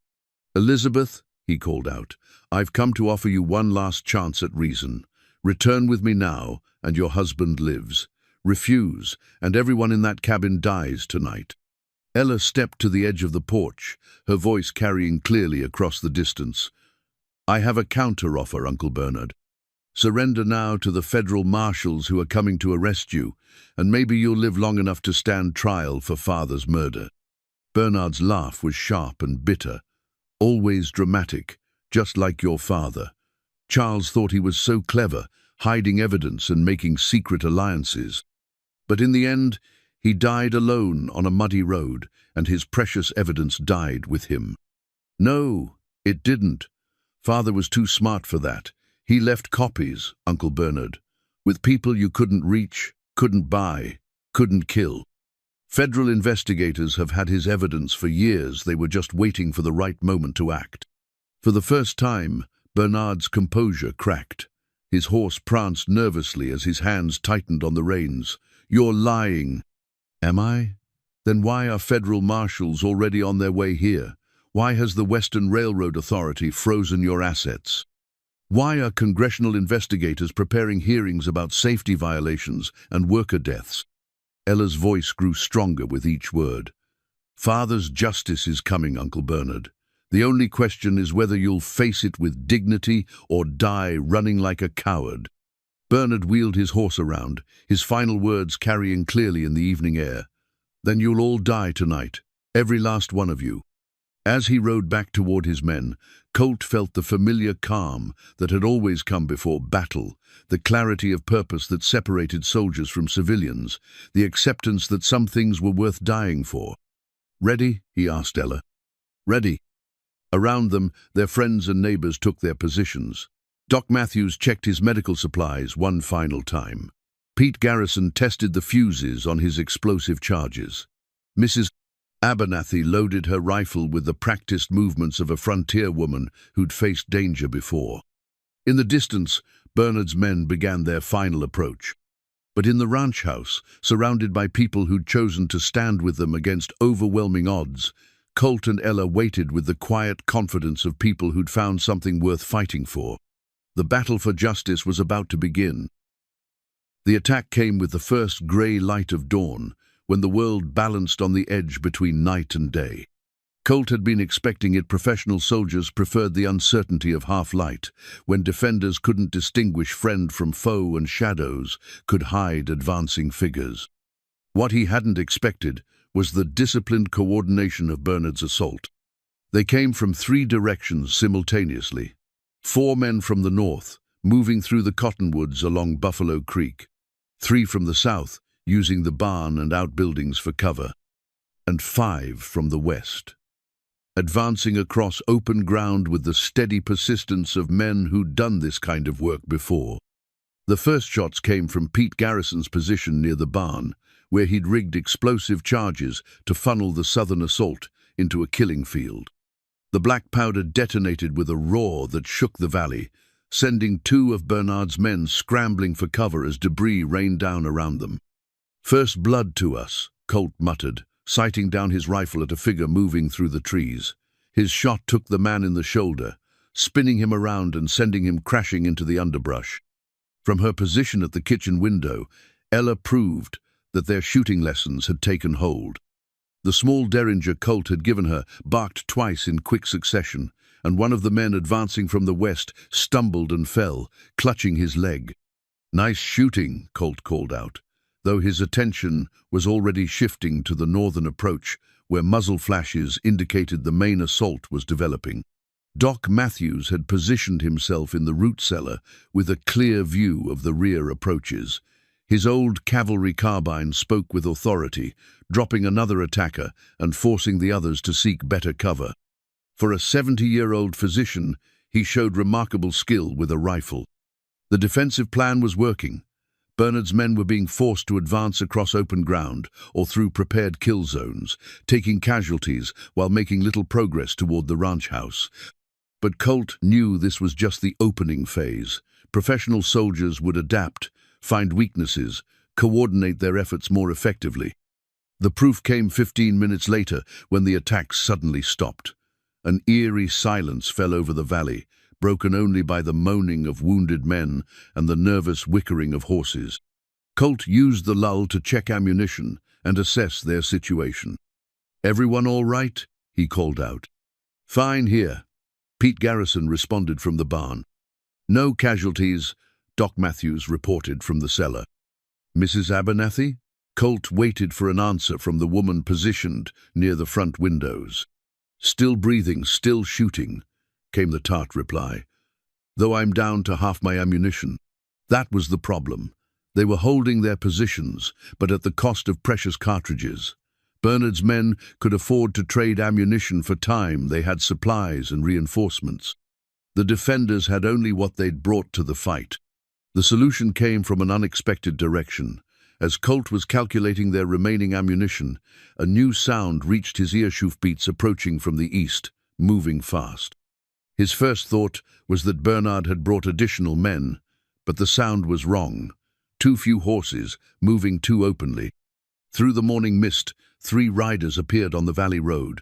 "Elizabeth," he called out, "I've come to offer you one last chance at reason. Return with me now, and your husband lives. Refuse, and everyone in that cabin dies tonight." Ella stepped to the edge of the porch, her voice carrying clearly across the distance. "I have a counter-offer, Uncle Bernard. Surrender now to the federal marshals who are coming to arrest you, and maybe you'll live long enough to stand trial for Father's murder." Bernard's laugh was sharp and bitter, always dramatic, just like your father. Charles thought he was so clever, hiding evidence and making secret alliances. But in the end, he died alone on a muddy road, and his precious evidence died with him. No, it didn't. Father was too smart for that. He left copies, Uncle Bernard, with people you couldn't reach, couldn't buy, couldn't kill. Federal investigators have had his evidence for years. They were just waiting for the right moment to act. For the first time, Bernard's composure cracked. His horse pranced nervously as his hands tightened on the reins. "You're lying." "Am I? Then why are federal marshals already on their way here? Why has the Western Railroad Authority frozen your assets? Why are congressional investigators preparing hearings about safety violations and worker deaths?" Ella's voice grew stronger with each word. "Father's justice is coming, Uncle Bernard. The only question is whether you'll face it with dignity or die running like a coward." Bernard wheeled his horse around, his final words carrying clearly in the evening air. "Then you'll all die tonight, every last one of you." As he rode back toward his men, Colt felt the familiar calm that had always come before battle, the clarity of purpose that separated soldiers from civilians, the acceptance that some things were worth dying for. "Ready?" he asked Ella. "Ready." Around them, their friends and neighbors took their positions. Doc Matthews checked his medical supplies one final time. Pete Garrison tested the fuses on his explosive charges. Mrs. Abernathy loaded her rifle with the practiced movements of a frontier woman who'd faced danger before. In the distance, Bernard's men began their final approach. But in the ranch house, surrounded by people who'd chosen to stand with them against overwhelming odds, Colt and Ella waited with the quiet confidence of people who'd found something worth fighting for. The battle for justice was about to begin. The attack came with the first grey light of dawn, when the world balanced on the edge between night and day. Colt had been expecting it. Professional soldiers preferred the uncertainty of half-light, when defenders couldn't distinguish friend from foe and shadows could hide advancing figures. What he hadn't expected was the disciplined coordination of Bernard's assault. They came from 3 directions simultaneously. 4 men from the north, moving through the cottonwoods along Buffalo Creek. 3 from the south, using the barn and outbuildings for cover. And 5 from the west, advancing across open ground with the steady persistence of men who'd done this kind of work before. The first shots came from Pete Garrison's position near the barn, where he'd rigged explosive charges to funnel the southern assault into a killing field. The black powder detonated with a roar that shook the valley, sending 2 of Bernard's men scrambling for cover as debris rained down around them. "First blood to us," Colt muttered, sighting down his rifle at a figure moving through the trees. His shot took the man in the shoulder, spinning him around and sending him crashing into the underbrush. From her position at the kitchen window, Ella proved that their shooting lessons had taken hold. The small derringer Colt had given her barked twice in quick succession, and one of the men advancing from the west stumbled and fell, clutching his leg. "Nice shooting," Colt called out, though his attention was already shifting to the northern approach, where muzzle flashes indicated the main assault was developing. Doc Matthews had positioned himself in the root cellar with a clear view of the rear approaches. His old cavalry carbine spoke with authority, dropping another attacker and forcing the others to seek better cover. For a 70-year-old physician, he showed remarkable skill with a rifle. The defensive plan was working. Bernard's men were being forced to advance across open ground or through prepared kill zones, taking casualties while making little progress toward the ranch house. But Colt knew this was just the opening phase. Professional soldiers would adapt, find weaknesses, coordinate their efforts more effectively. The proof came 15 minutes later when the attacks suddenly stopped. An eerie silence fell over the valley, broken only by the moaning of wounded men and the nervous whickering of horses. Colt used the lull to check ammunition and assess their situation. "Everyone all right?" he called out. "Fine here," Pete Garrison responded from the barn. "No casualties," Doc Matthews reported from the cellar. "Mrs. Abernathy?" Colt waited for an answer from the woman positioned near the front windows. "Still breathing, still shooting," came the tart reply, "though I'm down to half my ammunition." That was the problem. They were holding their positions, but at the cost of precious cartridges. Bernard's men could afford to trade ammunition for time. They had supplies and reinforcements. The defenders had only what they'd brought to the fight. The solution came from an unexpected direction. As Colt was calculating their remaining ammunition, a new sound reached his ear. Hoofbeats approaching from the east, moving fast. His first thought was that Bernard had brought additional men, but the sound was wrong. Too few horses, moving too openly. Through the morning mist, 3 riders appeared on the valley road.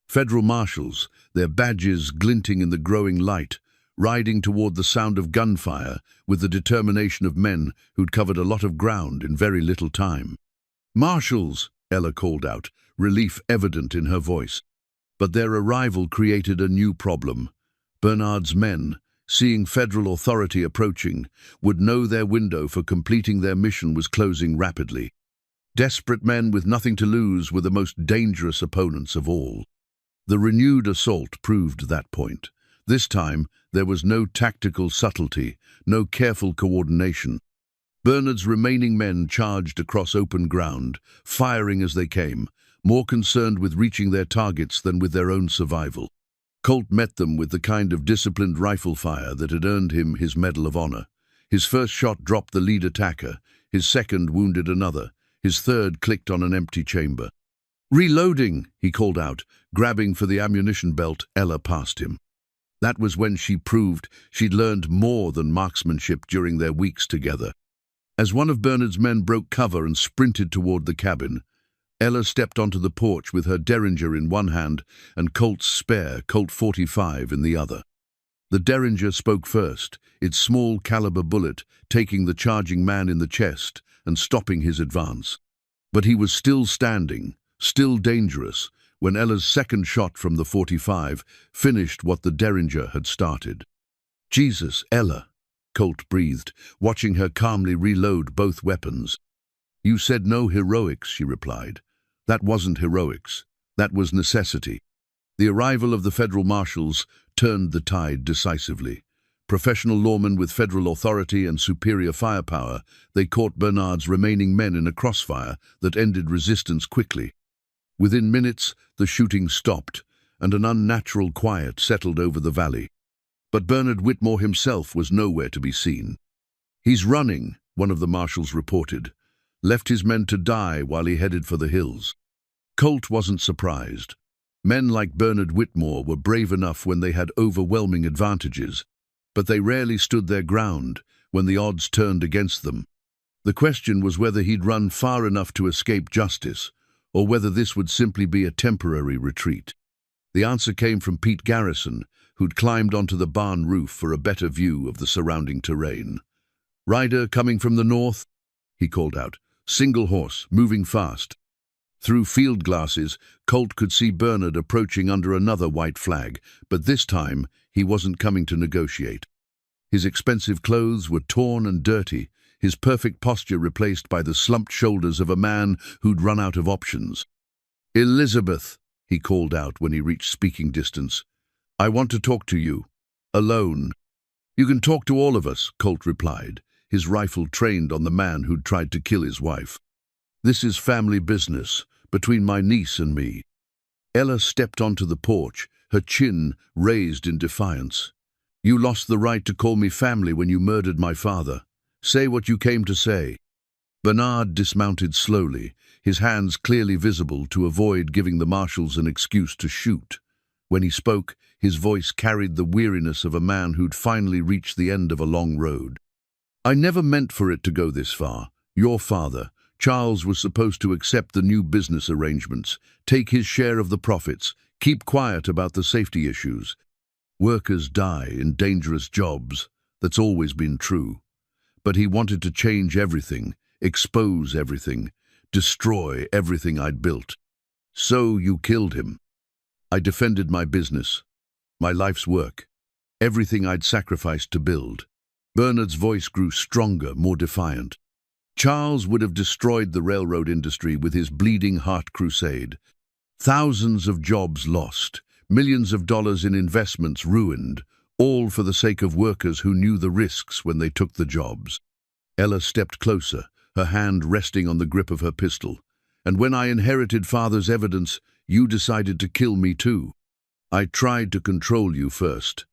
Federal marshals, their badges glinting in the growing light, riding toward the sound of gunfire with the determination of men who'd covered a lot of ground in very little time. "Marshals!" Ella called out, relief evident in her voice. But their arrival created a new problem. Bernard's men, seeing federal authority approaching, would know their window for completing their mission was closing rapidly. Desperate men with nothing to lose were the most dangerous opponents of all. The renewed assault proved that point. This time, there was no tactical subtlety, no careful coordination. Bernard's remaining men charged across open ground, firing as they came, more concerned with reaching their targets than with their own survival. Colt met them with the kind of disciplined rifle fire that had earned him his Medal of Honor. His first shot dropped the lead attacker, his second wounded another, his third clicked on an empty chamber. "Reloading!" he called out, grabbing for the ammunition belt. Ella passed him. That was when she proved she'd learned more than marksmanship during their weeks together. As one of Bernard's men broke cover and sprinted toward the cabin, Ella stepped onto the porch with her Derringer in one hand and Colt's spare Colt 45 in the other. The Derringer spoke first, its small caliber bullet taking the charging man in the chest and stopping his advance. But he was still standing, still dangerous, when Ella's second shot from the 45 finished what the Derringer had started. "Jesus, Ella," Colt breathed, watching her calmly reload both weapons. "You said no heroics," she replied. "That wasn't heroics. That was necessity." The arrival of the federal marshals turned the tide decisively. Professional lawmen with federal authority and superior firepower, they caught Bernard's remaining men in a crossfire that ended resistance quickly. Within minutes, the shooting stopped, and an unnatural quiet settled over the valley. But Bernard Whitmore himself was nowhere to be seen. "He's running," one of the marshals reported. "Left his men to die while he headed for the hills." Colt wasn't surprised. Men like Bernard Whitmore were brave enough when they had overwhelming advantages, but they rarely stood their ground when the odds turned against them. The question was whether he'd run far enough to escape justice, or whether this would simply be a temporary retreat. The answer came from Pete Garrison, who'd climbed onto the barn roof for a better view of the surrounding terrain. "Rider coming from the north," he called out. "Single horse, moving fast." Through field glasses, Colt could see Bernard approaching under another white flag, but this time he wasn't coming to negotiate. His expensive clothes were torn and dirty, his perfect posture replaced by the slumped shoulders of a man who'd run out of options. "Elizabeth," he called out when he reached speaking distance. "I want to talk to you. Alone." "You can talk to all of us," Colt replied, his rifle trained on the man who'd tried to kill his wife. "This is family business, between my niece and me." Ella stepped onto the porch, her chin raised in defiance. "You lost the right to call me family when you murdered my father. Say what you came to say." Bernard dismounted slowly, his hands clearly visible to avoid giving the marshals an excuse to shoot. When he spoke, his voice carried the weariness of a man who'd finally reached the end of a long road. "I never meant for it to go this far. Your father, Charles, was supposed to accept the new business arrangements, take his share of the profits, keep quiet about the safety issues. Workers die in dangerous jobs. That's always been true. But he wanted to change everything, expose everything, destroy everything I'd built. So you killed him. I defended my business, my life's work, everything I'd sacrificed to build. Bernard's voice grew stronger, more defiant. Charles would have destroyed the railroad industry with his bleeding heart crusade. Thousands of jobs lost, millions of dollars in investments ruined, all for the sake of workers who knew the risks when they took the jobs. Ella stepped closer, her hand resting on the grip of her pistol. And when I inherited Father's evidence, you decided to kill me too. I tried to control you first.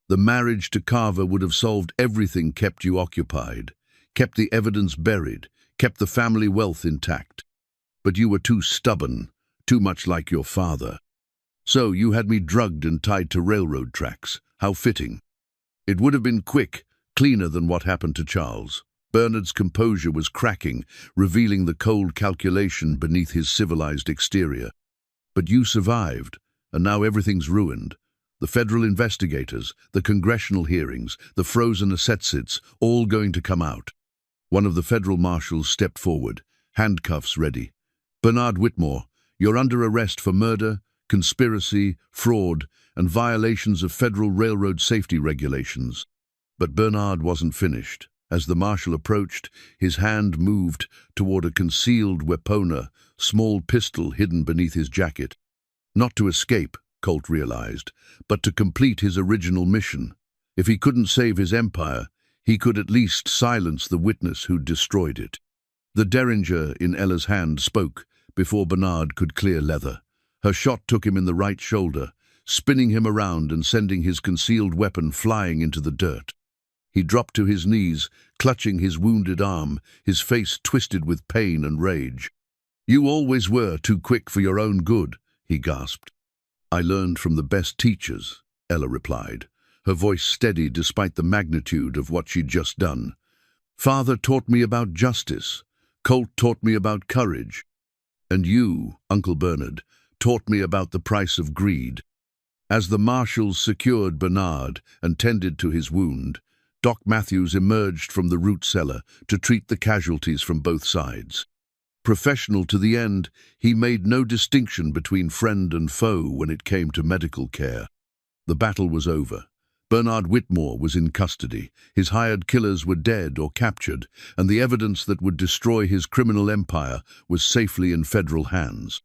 The marriage to Carver would have solved everything, kept you occupied, kept the evidence buried, kept the family wealth intact. But you were too stubborn, too much like your father. So you had me drugged and tied to railroad tracks. How fitting. It would have been quick, cleaner than what happened to Charles. Bernard's composure was cracking, revealing the cold calculation beneath his civilized exterior. But you survived, and now everything's ruined. The federal investigators, the congressional hearings, the frozen assets, all going to come out. One of the federal marshals stepped forward, handcuffs ready. Bernard Whitmore, you're under arrest for murder, conspiracy, fraud, and violations of federal railroad safety regulations. But Bernard wasn't finished. As the marshal approached, his hand moved toward a concealed weapona, small pistol hidden beneath his jacket. Not to escape, Colt realized, but to complete his original mission. If he couldn't save his empire, he could at least silence the witness who'd destroyed it. The derringer in Ella's hand spoke before Bernard could clear leather. Her shot took him in the right shoulder, spinning him around and sending his concealed weapon flying into the dirt. He dropped to his knees, clutching his wounded arm, his face twisted with pain and rage. "You always were too quick for your own good," he gasped. "I learned from the best teachers," Ella replied, her voice steady despite the magnitude of what she'd just done. "Father taught me about justice. Colt taught me about courage. And you, Uncle Bernard, taught me about the price of greed." As the marshals secured Bernard and tended to his wound, Doc Matthews emerged from the root cellar to treat the casualties from both sides. Professional to the end, he made no distinction between friend and foe when it came to medical care. The battle was over. Bernard Whitmore was in custody. His hired killers were dead or captured, and the evidence that would destroy his criminal empire was safely in federal hands.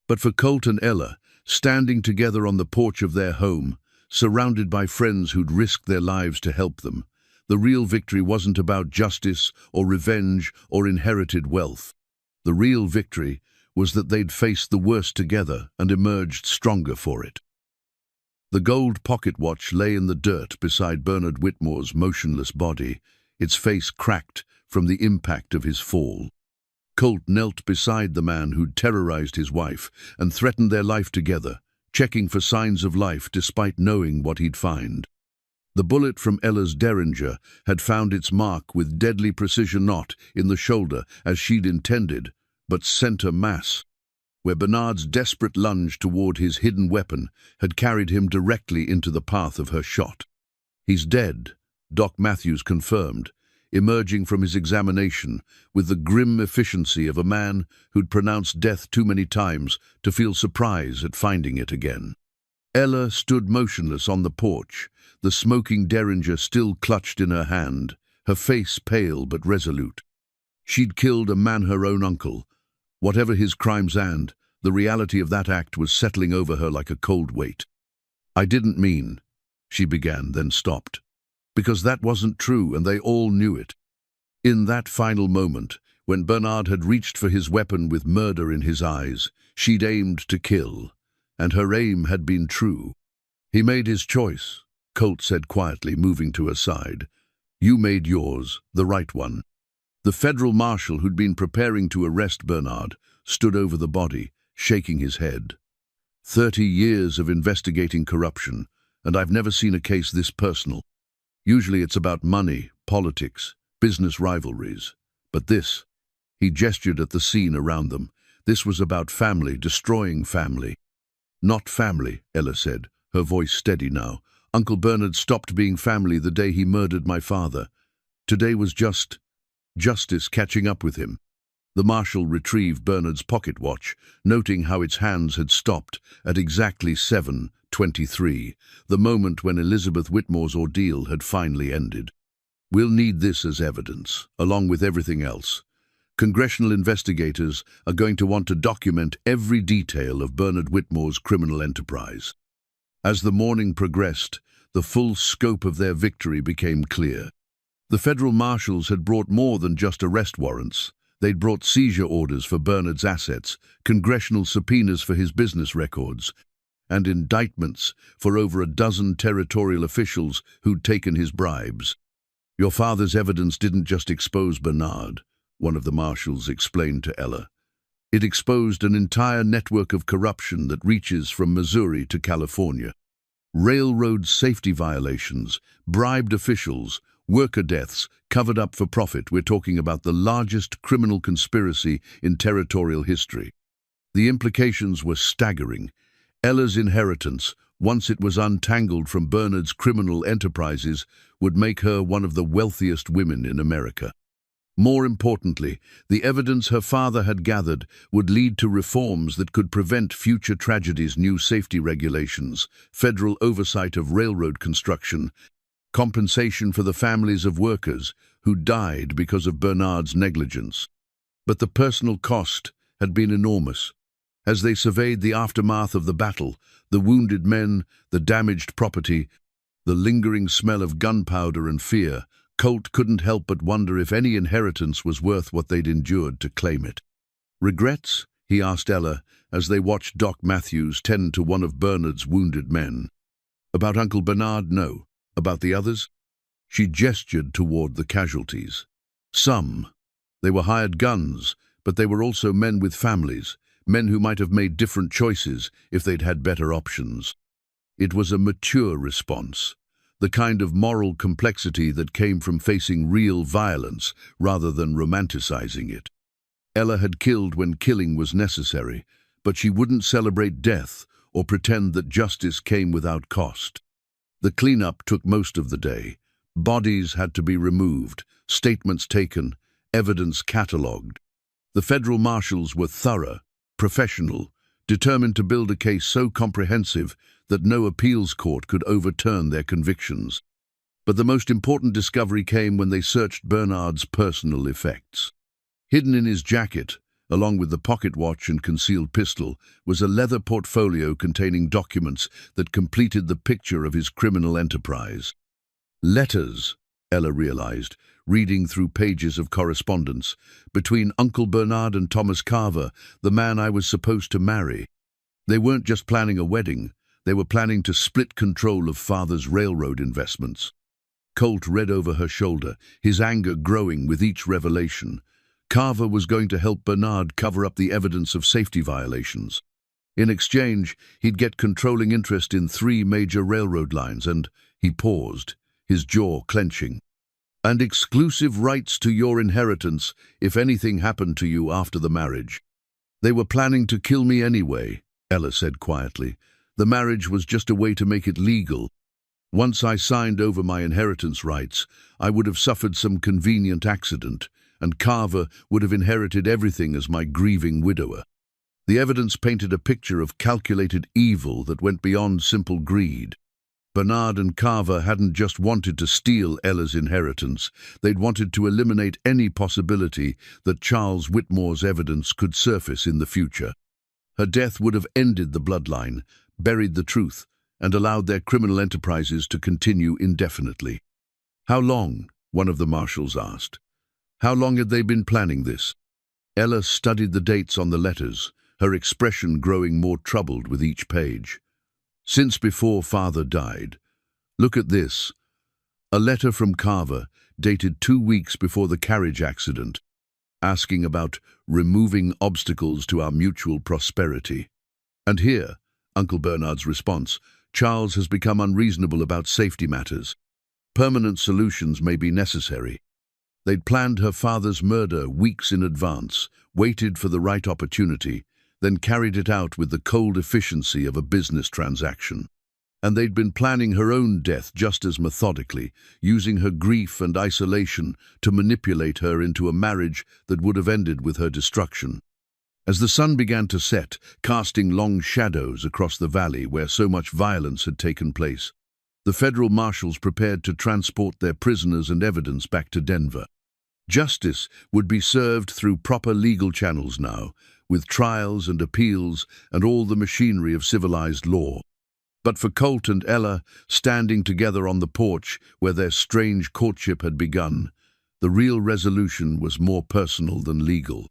But for Colt and Ella, standing together on the porch of their home, surrounded by friends who'd risked their lives to help them, the real victory wasn't about justice or revenge or inherited wealth. The real victory was that they'd faced the worst together and emerged stronger for it. The gold pocket watch lay in the dirt beside Bernard Whitmore's motionless body, its face cracked from the impact of his fall. Colt knelt beside the man who'd terrorized his wife and threatened their life together, checking for signs of life despite knowing what he'd find. The bullet from Ella's derringer had found its mark with deadly precision, not in the shoulder as she'd intended, but center mass, where Bernard's desperate lunge toward his hidden weapon had carried him directly into the path of her shot. "He's dead," Doc Matthews confirmed, emerging from his examination with the grim efficiency of a man who'd pronounced death too many times to feel surprise at finding it again. Ella stood motionless on the porch, the smoking derringer still clutched in her hand, her face pale but resolute. She'd killed a man her own uncle. Whatever his crimes, and the reality of that act was settling over her like a cold weight. "I didn't mean," she began, then stopped. Because that wasn't true, and they all knew it. In that final moment, when Bernard had reached for his weapon with murder in his eyes, she'd aimed to kill, and her aim had been true. "He made his choice," Colt said quietly, moving to her side. "You made yours, the right one." The federal marshal who'd been preparing to arrest Bernard stood over the body, shaking his head. 30 years of investigating corruption, and I've never seen a case this personal. Usually it's about money, politics, business rivalries. But this," he gestured at the scene around them, "this was about family, destroying family." "Not family," Ella said, her voice steady now. "Uncle Bernard stopped being family the day he murdered my father. Today was just justice catching up with him." The marshal retrieved Bernard's pocket watch, noting how its hands had stopped at exactly 7:23, the moment when Elizabeth Whitmore's ordeal had finally ended. "We'll need this as evidence, along with everything else. Congressional investigators are going to want to document every detail of Bernard Whitmore's criminal enterprise." As the morning progressed, the full scope of their victory became clear. The federal marshals had brought more than just arrest warrants. They'd brought seizure orders for Bernard's assets, congressional subpoenas for his business records, and indictments for over a dozen territorial officials who'd taken his bribes. "Your father's evidence didn't just expose Bernard," one of the marshals explained to Ella. "It exposed an entire network of corruption that reaches from Missouri to California. Railroad safety violations, bribed officials, worker deaths, covered up for profit. We're talking about the largest criminal conspiracy in territorial history." The implications were staggering. Ella's inheritance, once it was untangled from Bernard's criminal enterprises, would make her one of the wealthiest women in America. More importantly, the evidence her father had gathered would lead to reforms that could prevent future tragedies: new safety regulations, federal oversight of railroad construction, compensation for the families of workers who died because of Bernard's negligence. But the personal cost had been enormous. As they surveyed the aftermath of the battle, the wounded men, the damaged property, the lingering smell of gunpowder and fear, Colt couldn't help but wonder if any inheritance was worth what they'd endured to claim it. "Regrets?" he asked Ella as they watched Doc Matthews tend to one of Bernard's wounded men. "About Uncle Bernard, no. About the others?" She gestured toward the casualties. "Some. They were hired guns, but they were also men with families, men who might have made different choices if they'd had better options." It was a mature response, the kind of moral complexity that came from facing real violence rather than romanticizing it. Ella had killed when killing was necessary, but she wouldn't celebrate death or pretend that justice came without cost. The cleanup took most of the day. Bodies had to be removed, statements taken, evidence catalogued. The federal marshals were thorough, professional, determined to build a case so comprehensive that no appeals court could overturn their convictions. But the most important discovery came when they searched Bernard's personal effects. Hidden in his jacket, along with the pocket watch and concealed pistol, was a leather portfolio containing documents that completed the picture of his criminal enterprise. Letters, Ella realized, reading through pages of correspondence, between Uncle Bernard and Thomas Carver, the man I was supposed to marry. They weren't just planning a wedding, they were planning to split control of Father's railroad investments. Colt read over her shoulder, his anger growing with each revelation. Carver was going to help Bernard cover up the evidence of safety violations. In exchange, he'd get controlling interest in 3 major railroad lines and, he paused, his jaw clenching, "and exclusive rights to your inheritance if anything happened to you after the marriage." "They were planning to kill me anyway," Ella said quietly. "The marriage was just a way to make it legal. Once I signed over my inheritance rights, I would have suffered some convenient accident, and Carver would have inherited everything as my grieving widower." The evidence painted a picture of calculated evil that went beyond simple greed. Bernard and Carver hadn't just wanted to steal Ella's inheritance, they'd wanted to eliminate any possibility that Charles Whitmore's evidence could surface in the future. Her death would have ended the bloodline, buried the truth, and allowed their criminal enterprises to continue indefinitely. "How long?" one of the marshals asked. "How long had they been planning this?" Ella studied the dates on the letters, her expression growing more troubled with each page. "Since before Father died. Look at this. A letter from Carver, dated 2 weeks before the carriage accident, asking about removing obstacles to our mutual prosperity. And here, Uncle Bernard's response, Charles has become unreasonable about safety matters. Permanent solutions may be necessary." They'd planned her father's murder weeks in advance, waited for the right opportunity, then carried it out with the cold efficiency of a business transaction. And they'd been planning her own death just as methodically, using her grief and isolation to manipulate her into a marriage that would have ended with her destruction. As the sun began to set, casting long shadows across the valley where so much violence had taken place, the federal marshals prepared to transport their prisoners and evidence back to Denver. Justice would be served through proper legal channels now, with trials and appeals and all the machinery of civilized law. But for Colt and Ella, standing together on the porch where their strange courtship had begun, the real resolution was more personal than legal.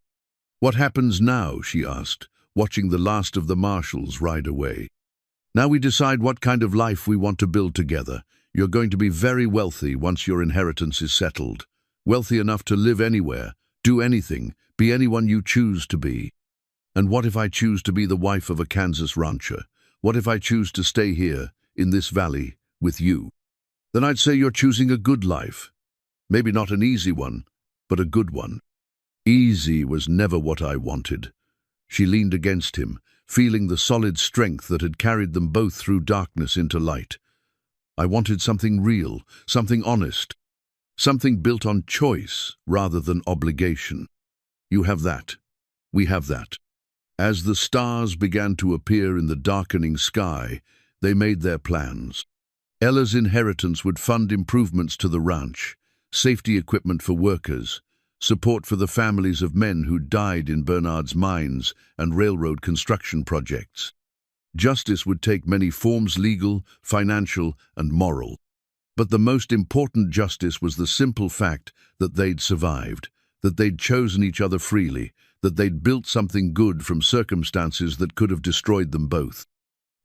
"What happens now?" she asked, watching the last of the marshals ride away. "Now we decide what kind of life we want to build together. You're going to be very wealthy once your inheritance is settled. Wealthy enough to live anywhere, do anything, be anyone you choose to be. And what if I choose to be the wife of a Kansas rancher? What if I choose to stay here, in this valley, with you? Then I'd say you're choosing a good life. Maybe not an easy one, but a good one." "Easy was never what I wanted." She leaned against him, feeling the solid strength that had carried them both through darkness into light. "I wanted something real, something honest, something built on choice rather than obligation. You have that. We have that." As the stars began to appear in the darkening sky, they made their plans. Ella's inheritance would fund improvements to the ranch, safety equipment for workers, support for the families of men who died in Bernard's mines and railroad construction projects. Justice would take many forms: legal, financial, and moral. But the most important justice was the simple fact that they'd survived, that they'd chosen each other freely, that they'd built something good from circumstances that could have destroyed them both.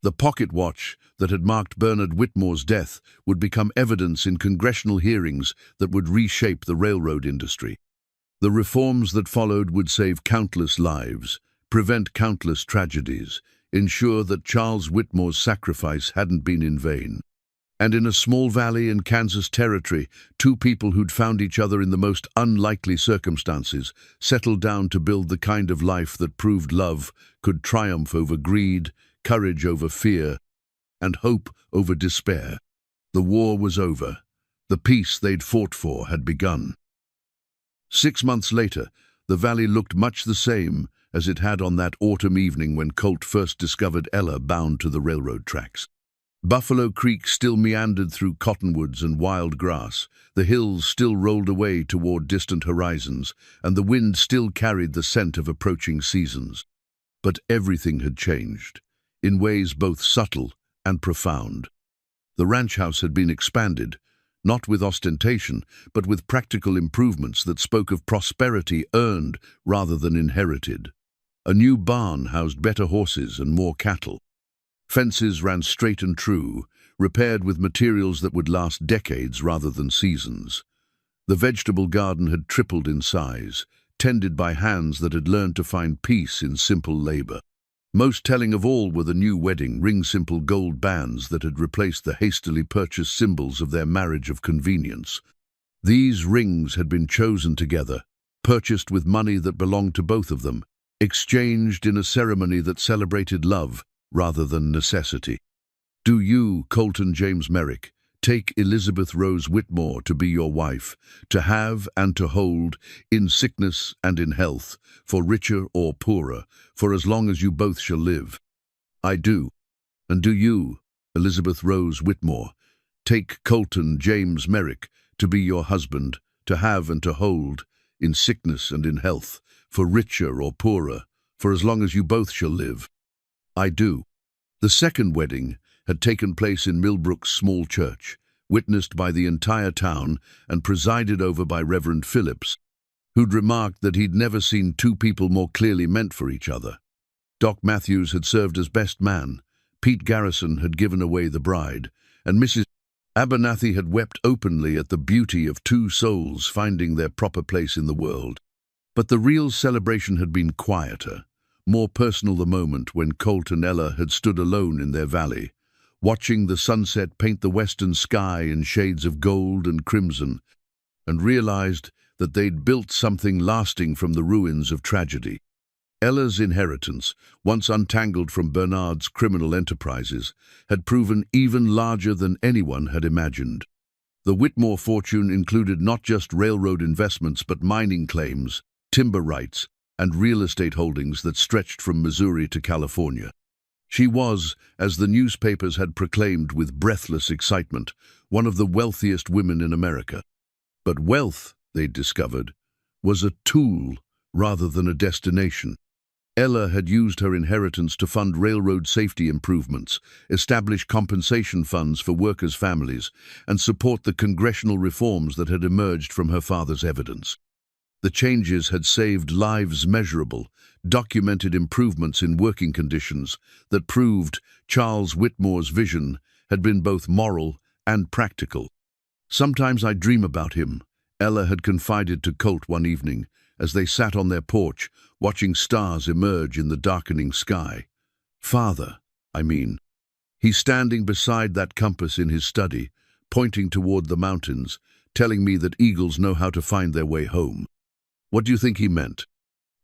The pocket watch that had marked Bernard Whitmore's death would become evidence in congressional hearings that would reshape the railroad industry. The reforms that followed would save countless lives, prevent countless tragedies, ensure that Charles Whitmore's sacrifice hadn't been in vain. And in a small valley in Kansas Territory, two people who'd found each other in the most unlikely circumstances settled down to build the kind of life that proved love could triumph over greed, courage over fear, and hope over despair. The war was over. The peace they'd fought for had begun. 6 months later, the valley looked much the same as it had on that autumn evening when Colt first discovered Ella bound to the railroad tracks. Buffalo Creek still meandered through cottonwoods and wild grass, the hills still rolled away toward distant horizons, and the wind still carried the scent of approaching seasons. But everything had changed, in ways both subtle and profound. The ranch house had been expanded, not with ostentation, but with practical improvements that spoke of prosperity earned rather than inherited. A new barn housed better horses and more cattle. Fences ran straight and true, repaired with materials that would last decades rather than seasons. The vegetable garden had tripled in size, tended by hands that had learned to find peace in simple labor. Most telling of all were the new wedding ring, simple gold bands that had replaced the hastily purchased symbols of their marriage of convenience. These rings had been chosen together, purchased with money that belonged to both of them, exchanged in a ceremony that celebrated love rather than necessity. "Do you, Colton James Merrick, take Elizabeth Rose Whitmore to be your wife, to have and to hold, in sickness and in health, for richer or poorer, for as long as you both shall live?" "I do." "And do you, Elizabeth Rose Whitmore, take Colton James Merrick to be your husband, to have and to hold, in sickness and in health, for richer or poorer, for as long as you both shall live?" "I do." The second wedding had taken place in Millbrook's small church, witnessed by the entire town and presided over by Reverend Phillips, who'd remarked that he'd never seen two people more clearly meant for each other. Doc Matthews had served as best man, Pete Garrison had given away the bride, and Mrs. Abernathy had wept openly at the beauty of two souls finding their proper place in the world. But the real celebration had been quieter, more personal, the moment when Colt and Ella had stood alone in their valley, watching the sunset paint the western sky in shades of gold and crimson, and realized that they'd built something lasting from the ruins of tragedy. Ella's inheritance, once untangled from Bernard's criminal enterprises, had proven even larger than anyone had imagined. The Whitmore fortune included not just railroad investments but mining claims, timber rights, and real estate holdings that stretched from Missouri to California. She was, as the newspapers had proclaimed with breathless excitement, one of the wealthiest women in America. But wealth, they'd discovered, was a tool rather than a destination. Ella had used her inheritance to fund railroad safety improvements, establish compensation funds for workers' families, and support the congressional reforms that had emerged from her father's evidence. The changes had saved lives measurable, documented improvements in working conditions that proved Charles Whitmore's vision had been both moral and practical. "Sometimes I dream about him," Ella had confided to Colt one evening as they sat on their porch, watching stars emerge in the darkening sky. "Father, I mean. He's standing beside that compass in his study, pointing toward the mountains, telling me that eagles know how to find their way home." What do you think he meant?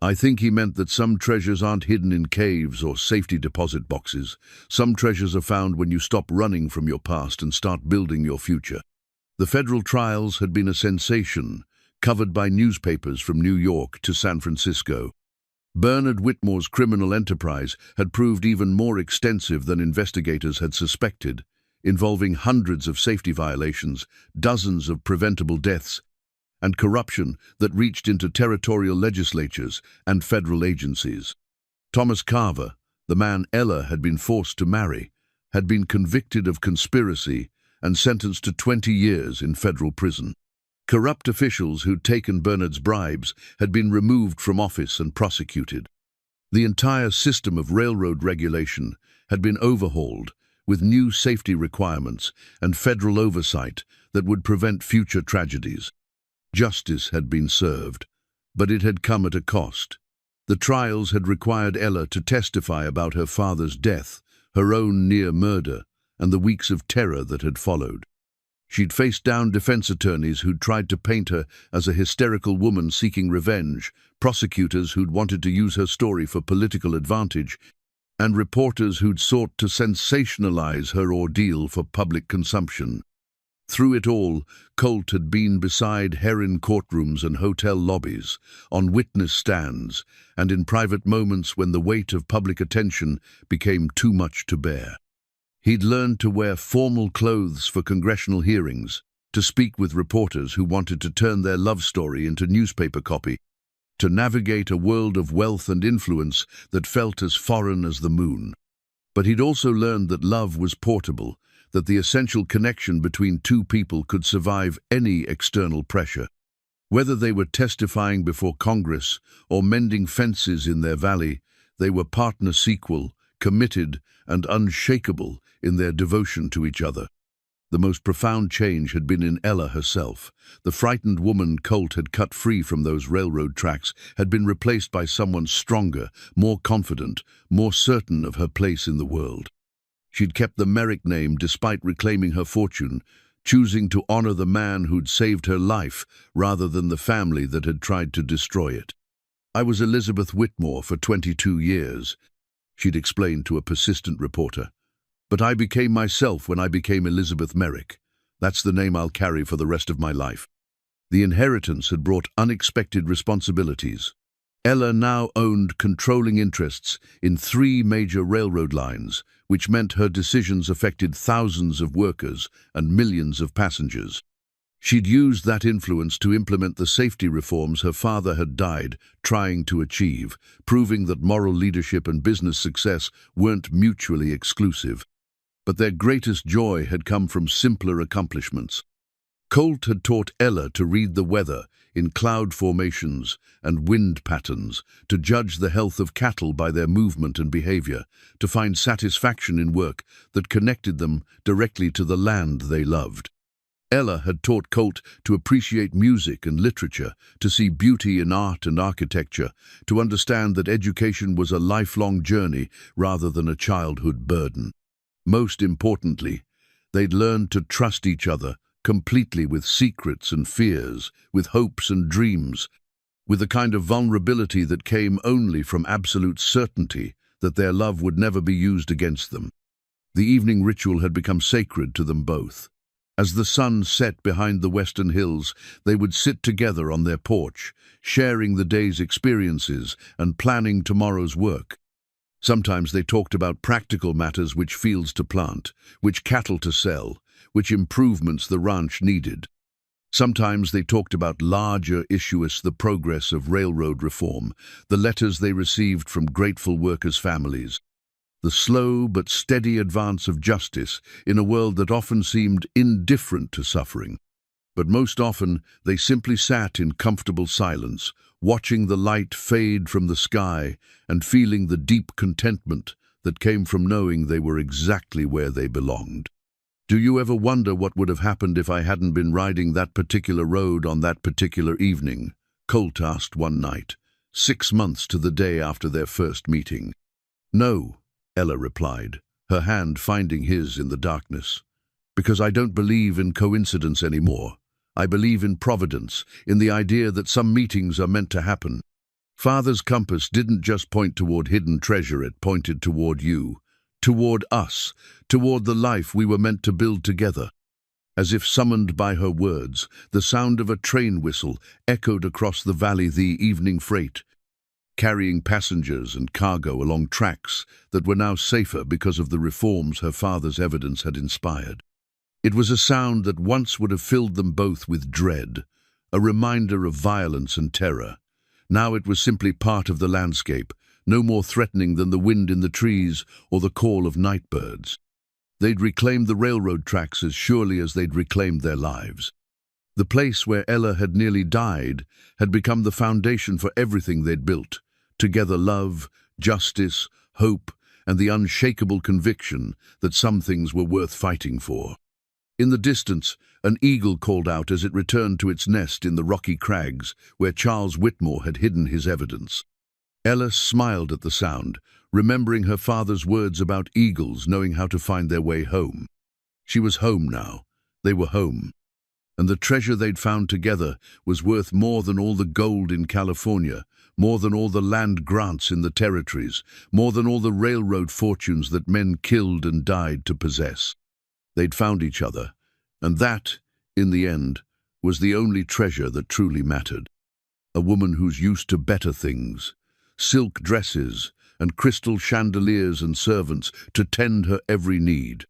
"I think he meant that some treasures aren't hidden in caves or safety deposit boxes. Some treasures are found when you stop running from your past and start building your future." The federal trials had been a sensation, covered by newspapers from New York to San Francisco. Bernard Whitmore's criminal enterprise had proved even more extensive than investigators had suspected, involving hundreds of safety violations, dozens of preventable deaths, and corruption that reached into territorial legislatures and federal agencies. Thomas Carver, the man Ella had been forced to marry, had been convicted of conspiracy and sentenced to 20 years in federal prison. Corrupt officials who'd taken Bernard's bribes had been removed from office and prosecuted. The entire system of railroad regulation had been overhauled, with new safety requirements and federal oversight that would prevent future tragedies. Justice had been served, but it had come at a cost. The trials had required Ella to testify about her father's death, her own near murder, and the weeks of terror that had followed. She'd faced down defense attorneys who'd tried to paint her as a hysterical woman seeking revenge, prosecutors who'd wanted to use her story for political advantage, and reporters who'd sought to sensationalize her ordeal for public consumption. Through it all, Colt had been beside her in courtrooms and hotel lobbies, on witness stands, and in private moments when the weight of public attention became too much to bear. He'd learned to wear formal clothes for congressional hearings, to speak with reporters who wanted to turn their love story into newspaper copy, to navigate a world of wealth and influence that felt as foreign as the moon. But he'd also learned that love was portable, that the essential connection between two people could survive any external pressure. Whether they were testifying before Congress or mending fences in their valley, they were partners equal, committed, and unshakable in their devotion to each other. The most profound change had been in Ella herself. The frightened woman Colt had cut free from those railroad tracks had been replaced by someone stronger, more confident, more certain of her place in the world. She'd kept the Merrick name despite reclaiming her fortune, choosing to honor the man who'd saved her life rather than the family that had tried to destroy it. "I was Elizabeth Whitmore for 22 years, she'd explained to a persistent reporter. "But I became myself when I became Elizabeth Merrick. That's the name I'll carry for the rest of my life." The inheritance had brought unexpected responsibilities. Ella now owned controlling interests in 3 major railroad lines, which meant her decisions affected thousands of workers and millions of passengers. She'd used that influence to implement the safety reforms her father had died trying to achieve, proving that moral leadership and business success weren't mutually exclusive. But their greatest joy had come from simpler accomplishments. Colt had taught Ella to read the weather in cloud formations and wind patterns, to judge the health of cattle by their movement and behavior, to find satisfaction in work that connected them directly to the land they loved. Ella had taught Colt to appreciate music and literature, to see beauty in art and architecture, to understand that education was a lifelong journey rather than a childhood burden. Most importantly, they'd learned to trust each other completely, with secrets and fears, with hopes and dreams, with a kind of vulnerability that came only from absolute certainty that their love would never be used against them. The evening ritual had become sacred to them both. As the sun set behind the Western Hills, they would sit together on their porch, sharing the day's experiences and planning tomorrow's work. Sometimes they talked about practical matters: which fields to plant, which cattle to sell, which improvements the ranch needed. Sometimes they talked about larger issues: the progress of railroad reform, the letters they received from grateful workers' families, the slow but steady advance of justice in a world that often seemed indifferent to suffering. But most often they simply sat in comfortable silence, watching the light fade from the sky and feeling the deep contentment that came from knowing they were exactly where they belonged. "Do you ever wonder what would have happened if I hadn't been riding that particular road on that particular evening?" Colt asked one night, 6 months to the day after their first meeting. "No," Ella replied, her hand finding his in the darkness. "Because I don't believe in coincidence anymore. I believe in providence, in the idea that some meetings are meant to happen. Father's compass didn't just point toward hidden treasure, it pointed toward you, toward us, toward the life we were meant to build together." As if summoned by her words, the sound of a train whistle echoed across the valley. The evening freight, carrying passengers and cargo along tracks that were now safer because of the reforms her father's evidence had inspired. It was a sound that once would have filled them both with dread, a reminder of violence and terror. Now it was simply part of the landscape, no more threatening than the wind in the trees or the call of night birds. They'd reclaimed the railroad tracks as surely as they'd reclaimed their lives. The place where Ella had nearly died had become the foundation for everything they'd built. Together, love, justice, hope, and the unshakable conviction that some things were worth fighting for. In the distance, an eagle called out as it returned to its nest in the rocky crags where Charles Whitmore had hidden his evidence. Ella smiled at the sound, remembering her father's words about eagles knowing how to find their way home. She was home now. They were home. And the treasure they'd found together was worth more than all the gold in California, more than all the land grants in the territories, more than all the railroad fortunes that men killed and died to possess. They'd found each other, and that, in the end, was the only treasure that truly mattered. A woman who's used to better things, silk dresses and crystal chandeliers and servants to tend her every need.